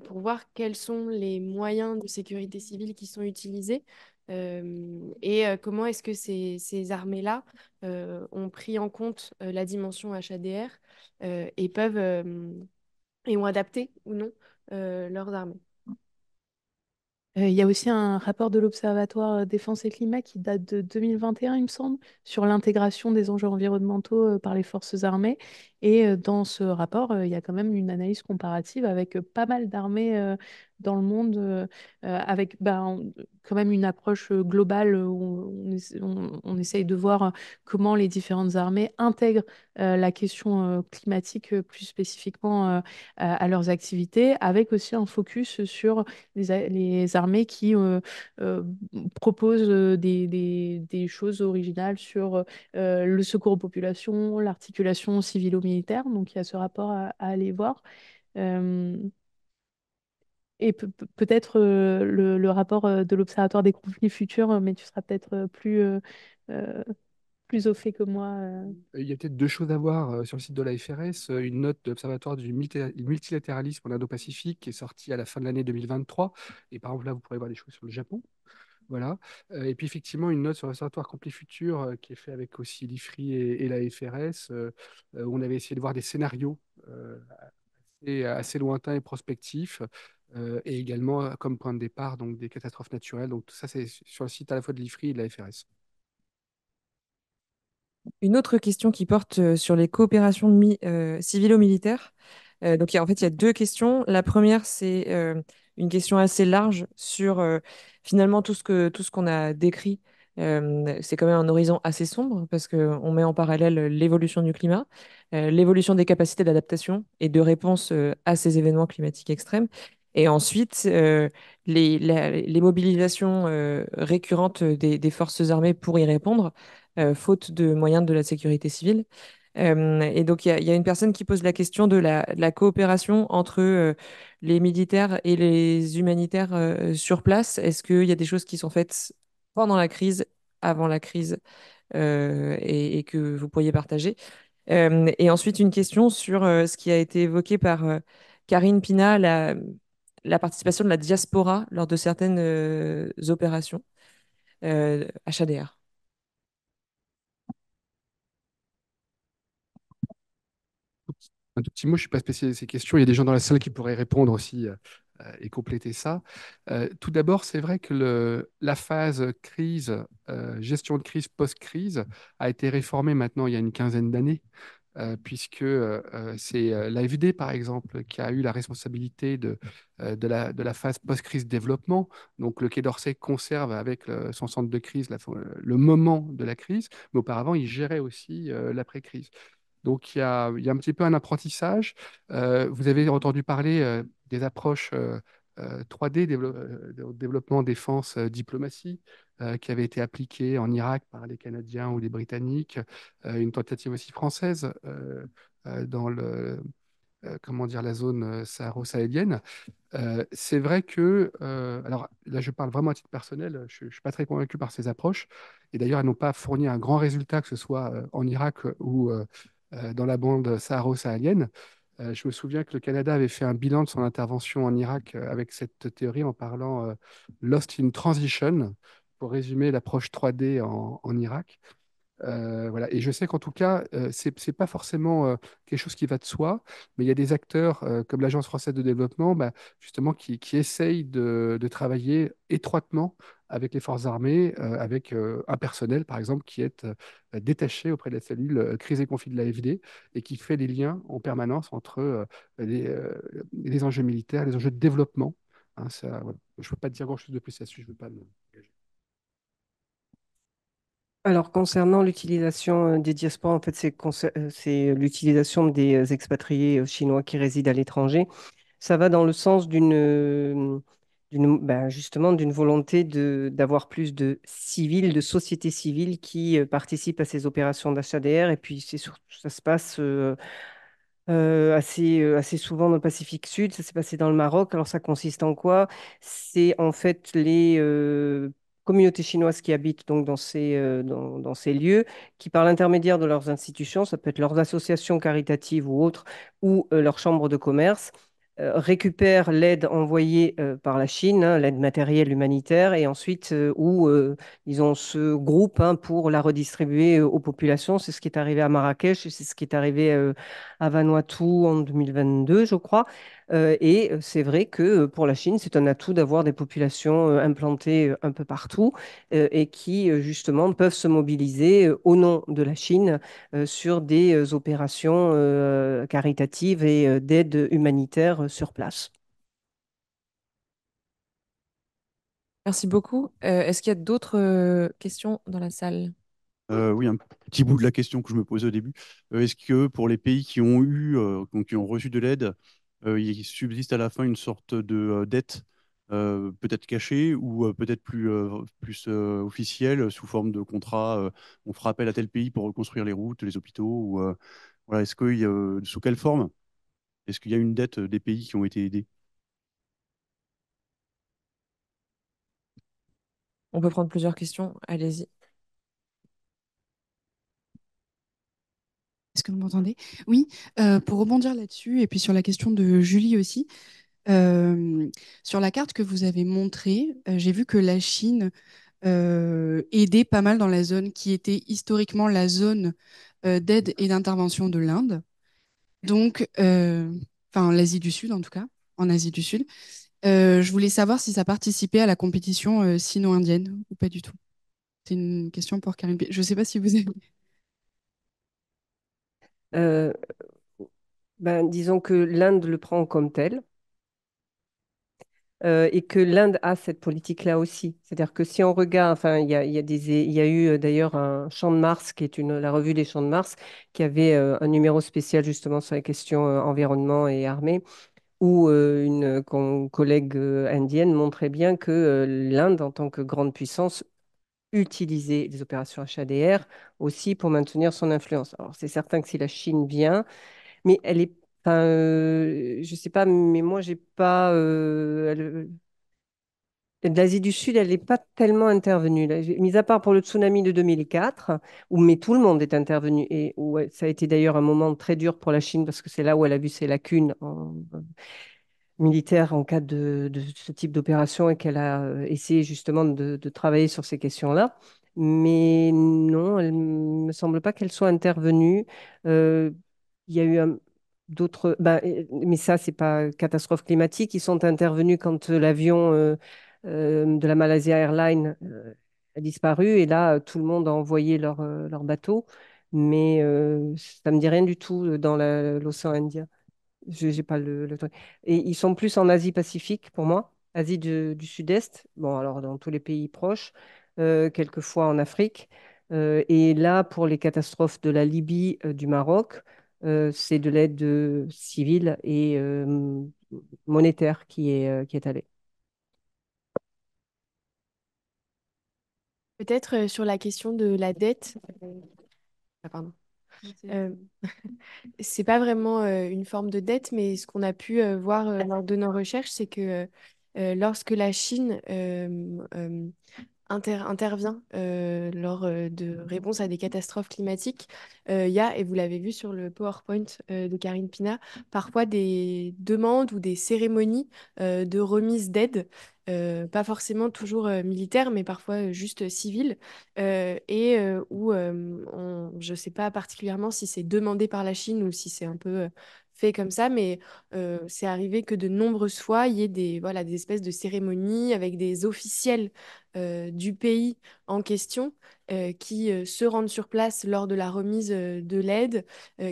pour voir quels sont les moyens de sécurité civile qui sont utilisés et comment est-ce que ces armées-là ont pris en compte la dimension HADR et peuvent et ont adapté ou non leurs armées. Il y a aussi un rapport de l'Observatoire Défense et Climat qui date de 2021, il me semble, sur l'intégration des enjeux environnementaux par les forces armées. Et dans ce rapport, il y a quand même une analyse comparative avec pas mal d'armées dans le monde, avec quand même une approche globale où on essaye de voir comment les différentes armées intègrent la question climatique plus spécifiquement à leurs activités, avec aussi un focus sur les armées qui euh, proposent des choses originales sur le secours aux populations, l'articulation civilo-militaire. Donc il y a ce rapport à aller voir. Euh, et peut-être le rapport de l'Observatoire des conflits futurs, mais tu seras peut-être euh, plus au fait que moi. Il y a peut-être deux choses à voir sur le site de la FRS. Une note de l'Observatoire du multilatéralisme en Indo-Pacifique qui est sortie à la fin de l'année 2023. Et par exemple, là, vous pourrez voir des choses sur le Japon. Voilà. Et puis effectivement, une note sur l'Observatoire Conflit Futur qui est fait avec aussi l'IFRI et la FRS, où on avait essayé de voir des scénarios assez lointains et prospectifs, et également comme point de départ donc des catastrophes naturelles. Donc tout ça, c'est sur le site à la fois de l'IFRI et de la FRS. Une autre question qui porte sur les coopérations civilo-militaires. Donc, en fait, il y a deux questions. La première, c'est une question assez large sur finalement tout ce qu'on a décrit. C'est quand même un horizon assez sombre parce qu'on met en parallèle l'évolution du climat, l'évolution des capacités d'adaptation et de réponse à ces événements climatiques extrêmes. Et ensuite, les mobilisations récurrentes des forces armées pour y répondre faute de moyens de la sécurité civile. Et donc, il y a une personne qui pose la question de la coopération entre les militaires et les humanitaires sur place. Est-ce qu'il y a des choses qui sont faites pendant la crise, avant la crise, et que vous pourriez partager? Et ensuite, une question sur ce qui a été évoqué par Karine Pina, la participation de la diaspora lors de certaines opérations HADR. Un tout petit mot, je ne suis pas spécialiste de ces questions. Il y a des gens dans la salle qui pourraient répondre aussi et compléter ça. Tout d'abord, c'est vrai que la phase crise, gestion de crise, post-crise, a été réformée maintenant il y a une quinzaine d'années, puisque c'est l'AFD, par exemple, qui a eu la responsabilité de la phase post-crise développement. Donc, le Quai d'Orsay conserve avec son centre de crise le moment de la crise, mais auparavant, il gérait aussi l'après-crise. Donc, il y a un petit peu un apprentissage. Vous avez entendu parler des approches 3D, développement, défense, diplomatie, qui avaient été appliquées en Irak par les Canadiens ou les Britanniques, une tentative aussi française dans comment dire, la zone saharo-sahélienne. C'est vrai que, alors là je parle vraiment à titre personnel, je ne suis pas très convaincu par ces approches, et d'ailleurs elles n'ont pas fourni un grand résultat, que ce soit en Irak ou dans la bande saharo-sahélienne. Je me souviens que le Canada avait fait un bilan de son intervention en Irak avec cette théorie en parlant Lost in Transition, pour résumer l'approche 3D en Irak. Voilà. Et je sais qu'en tout cas, c'est pas forcément quelque chose qui va de soi, mais il y a des acteurs comme l'Agence française de développement, bah, justement, qui essayent de travailler étroitement avec les forces armées, avec un personnel, par exemple, qui est détaché auprès de la cellule crise et conflit de l'AFD et qui fait des liens en permanence entre les enjeux militaires, les enjeux de développement. Hein, ça, voilà. Je ne peux pas te dire grand-chose de plus là-dessus, je ne veux pas me... Alors, concernant l'utilisation des diasporas, en fait, c'est l'utilisation des expatriés chinois qui résident à l'étranger. Ça va dans le sens justement, d'une volonté d'avoir plus de civils, de sociétés civiles qui participent à ces opérations d'HADR. Et puis, ça se passe assez souvent dans le Pacifique Sud. Ça s'est passé dans le Maroc. Alors, ça consiste en quoi? C'est en fait les communautés chinoises qui habitent donc dans ces lieux, qui, par l'intermédiaire de leurs institutions, ça peut être leurs associations caritatives ou autres, ou leurs chambres de commerce, récupèrent l'aide envoyée par la Chine, hein, l'aide matérielle humanitaire, et ensuite, ils ont ce groupe, hein, pour la redistribuer aux populations. C'est ce qui est arrivé à Marrakech, et c'est ce qui est arrivé à Vanuatu en 2022, je crois. Et c'est vrai que pour la Chine, c'est un atout d'avoir des populations implantées un peu partout et qui, justement, peuvent se mobiliser au nom de la Chine sur des opérations caritatives et d'aide humanitaire sur place. Merci beaucoup. Est-ce qu'il y a d'autres questions dans la salle? Oui, un petit bout de la question que je me posais au début. Est-ce que pour les pays qui ont eu, donc qui ont reçu de l'aide, il subsiste à la fin une sorte de dette, peut-être cachée ou peut-être plus officielle, sous forme de contrat, on fera appel à tel pays pour reconstruire les routes, les hôpitaux, ou voilà, sous quelle forme? Est-ce qu'il y a une dette des pays qui ont été aidés? On peut prendre plusieurs questions. Allez-y. Est-ce que vous m'entendez? Oui, pour rebondir là-dessus, et puis sur la question de Julie aussi, sur la carte que vous avez montrée, j'ai vu que la Chine aidait pas mal dans la zone qui était historiquement la zone d'aide et d'intervention de l'Inde, donc, enfin l'Asie du Sud en tout cas, en Asie du Sud. Je voulais savoir si ça participait à la compétition sino-indienne ou pas du tout. C'est une question pour Karine. Je ne sais pas si vous avez... Euh, Disons que l'Inde le prend comme tel. Et que l'Inde a cette politique-là aussi. C'est-à-dire que si on regarde, enfin, il y a eu d'ailleurs un Champ de Mars, qui est la revue des Champs de Mars, qui avait un numéro spécial justement sur les questions environnement et armée, où une collègue indienne montrait bien que l'Inde, en tant que grande puissance, utilisait les opérations HADR aussi pour maintenir son influence. Alors, c'est certain que si la Chine vient, mais elle est, enfin, je sais pas, mais moi, j'ai pas. de l'Asie du Sud, elle n'est pas tellement intervenue. Là, mis à part pour le tsunami de 2004, mais tout le monde est intervenu. Et où ça a été d'ailleurs un moment très dur pour la Chine parce que c'est là où elle a vu ses lacunes militaires en cas de ce type d'opération et qu'elle a essayé justement de travailler sur ces questions-là. Mais non, elle ne me semble pas qu'elle soit intervenue. Euh, Il y a eu d'autres. Mais ça, c'est pas catastrophe climatique. Ils sont intervenus quand l'avion de la Malaysia Airlines a disparu. Et là, tout le monde a envoyé leur bateau. Mais ça me dit rien du tout dans l'océan Indien. Je n'ai pas le truc. Et ils sont plus en Asie-Pacifique pour moi, Asie du Sud-Est. Bon, alors dans tous les pays proches, quelquefois en Afrique. Et là, pour les catastrophes de la Libye, du Maroc, c'est de l'aide civile et monétaire qui est allée. Peut-être sur la question de la dette. Ah, pardon. Euh, c'est pas vraiment une forme de dette, mais ce qu'on a pu voir lors de nos recherches, c'est que lorsque la Chine intervient lors de réponses à des catastrophes climatiques, il y a, et vous l'avez vu sur le PowerPoint de Karine Pina, parfois des demandes ou des cérémonies de remise d'aide. Pas forcément toujours militaires, mais parfois juste civiles, et où je ne sais pas particulièrement si c'est demandé par la Chine ou si c'est un peu fait comme ça, mais c'est arrivé que de nombreuses fois, il y ait voilà, des espèces de cérémonies avec des officiels du pays en question qui se rendent sur place lors de la remise de l'aide,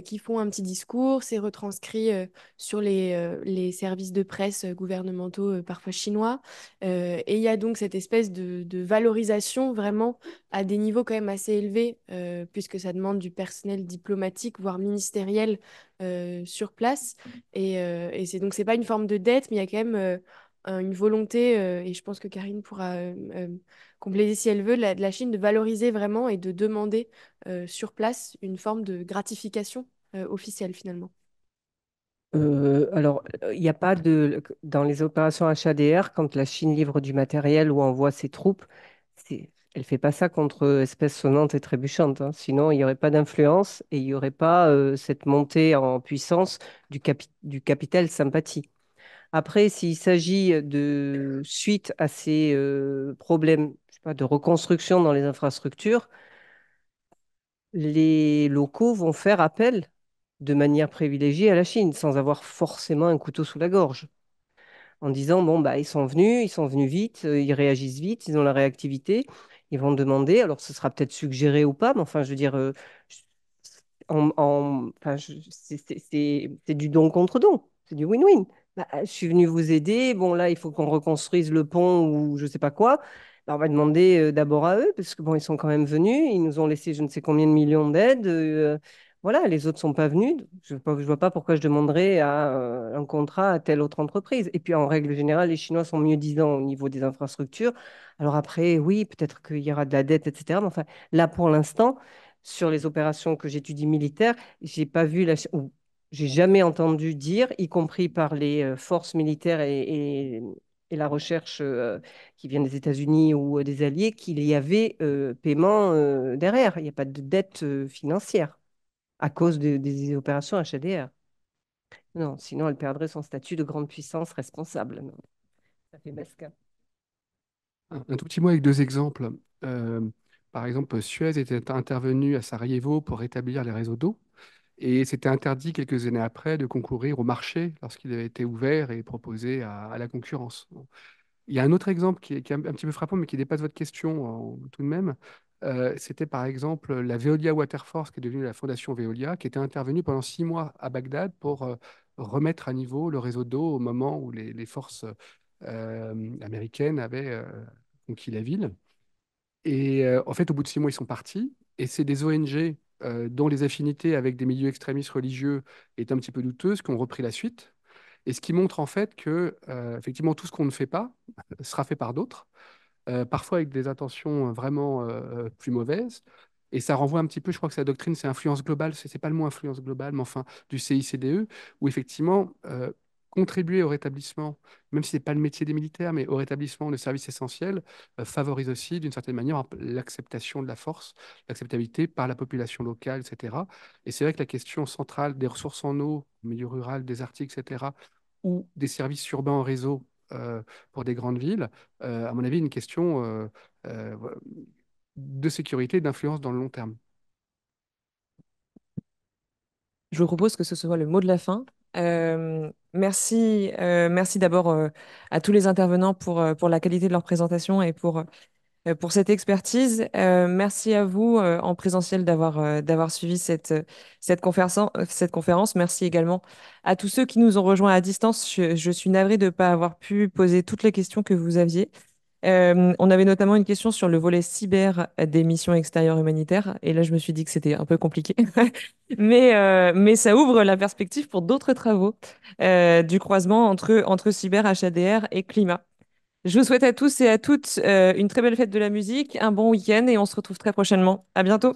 qui font un petit discours, c'est retranscrit sur les services de presse gouvernementaux parfois chinois. Et il y a donc cette espèce de valorisation vraiment à des niveaux quand même assez élevés, puisque ça demande du personnel diplomatique, voire ministériel sur place. Et c'est donc c'est pas une forme de dette, mais il y a quand même une volonté, et je pense que Karine pourra compléter si elle veut, de la Chine de valoriser vraiment et de demander sur place une forme de gratification officielle finalement. Alors, il n'y a pas dans les opérations HADR, quand la Chine livre du matériel ou envoie ses troupes, elle ne fait pas ça contre espèces sonnantes et trébuchantes, hein. Sinon, il n'y aurait pas d'influence et il n'y aurait pas cette montée en puissance du capital sympathie. Après, s'il s'agit de suite à ces problèmes, je sais pas, de reconstruction dans les infrastructures, les locaux vont faire appel de manière privilégiée à la Chine, sans avoir forcément un couteau sous la gorge, en disant, bon, bah, ils sont venus vite, ils réagissent vite, ils ont la réactivité, ils vont demander, alors ce sera peut-être suggéré ou pas, mais enfin, je veux dire, enfin, c'est du don contre don, c'est du win-win. Bah, je suis venu vous aider, bon là, il faut qu'on reconstruise le pont ou je sais pas quoi. Bah, on va demander d'abord à eux, parce que bon, ils sont quand même venus, ils nous ont laissé je ne sais combien de millions d'aides. Voilà, les autres sont pas venus. Je vois pas pourquoi je demanderais un contrat à telle autre entreprise. Et puis en règle générale, les Chinois sont mieux-disants au niveau des infrastructures. Alors après, oui, peut-être qu'il y aura de la dette, etc. Mais enfin, là, pour l'instant, sur les opérations que j'étudie militaires, j'ai pas vu ou j'ai jamais entendu dire, y compris par les forces militaires et la recherche qui vient des États-Unis ou des alliés, qu'il y avait paiement derrière. Il n'y a pas de dette financière à cause des opérations HADR. Non, sinon elle perdrait son statut de grande puissance responsable. Non, ça fait mesquin. Un tout petit mot avec deux exemples. Euh, Par exemple, Suez était intervenu à Sarajevo pour rétablir les réseaux d'eau et c'était interdit quelques années après de concourir au marché lorsqu'il avait été ouvert et proposé à la concurrence. Bon. Il y a un autre exemple qui est un petit peu frappant, mais qui dépasse votre question tout de même. C'était par exemple la Veolia Water Force, qui est devenue la fondation Veolia, qui était intervenue pendant 6 mois à Bagdad pour remettre à niveau le réseau d'eau au moment où les forces américaines avaient conquis la ville. Et en fait, au bout de 6 mois, ils sont partis. Et c'est des ONG dont les affinités avec des milieux extrémistes religieux étaient un petit peu douteuses qui ont repris la suite. Et ce qui montre en fait que, effectivement, tout ce qu'on ne fait pas sera fait par d'autres, parfois avec des intentions vraiment plus mauvaises. Et ça renvoie un petit peu, je crois que sa doctrine, c'est influence globale, c'est pas le mot influence globale, mais enfin du CICDE, où effectivement, contribuer au rétablissement, même si ce n'est pas le métier des militaires, mais au rétablissement de services essentiels, favorise aussi, d'une certaine manière, l'acceptation de la force, l'acceptabilité par la population locale, etc. Et c'est vrai que la question centrale des ressources en eau, au milieu rural, désertique, etc., ou des services urbains en réseau pour des grandes villes, à mon avis, une question euh, de sécurité et d'influence dans le long terme. Je vous propose que ce soit le mot de la fin. Merci d'abord à tous les intervenants pour la qualité de leur présentation et pour cette expertise. Merci à vous en présentiel d'avoir suivi cette conférence. Merci également à tous ceux qui nous ont rejoints à distance. Je suis navrée de ne pas avoir pu poser toutes les questions que vous aviez. On avait notamment une question sur le volet cyber des missions extérieures humanitaires. Et là, je me suis dit que c'était un peu compliqué. Mais ça ouvre la perspective pour d'autres travaux du croisement entre cyber, HADR et climat. Je vous souhaite à tous et à toutes une très belle fête de la musique, un bon week-end et on se retrouve très prochainement. À bientôt.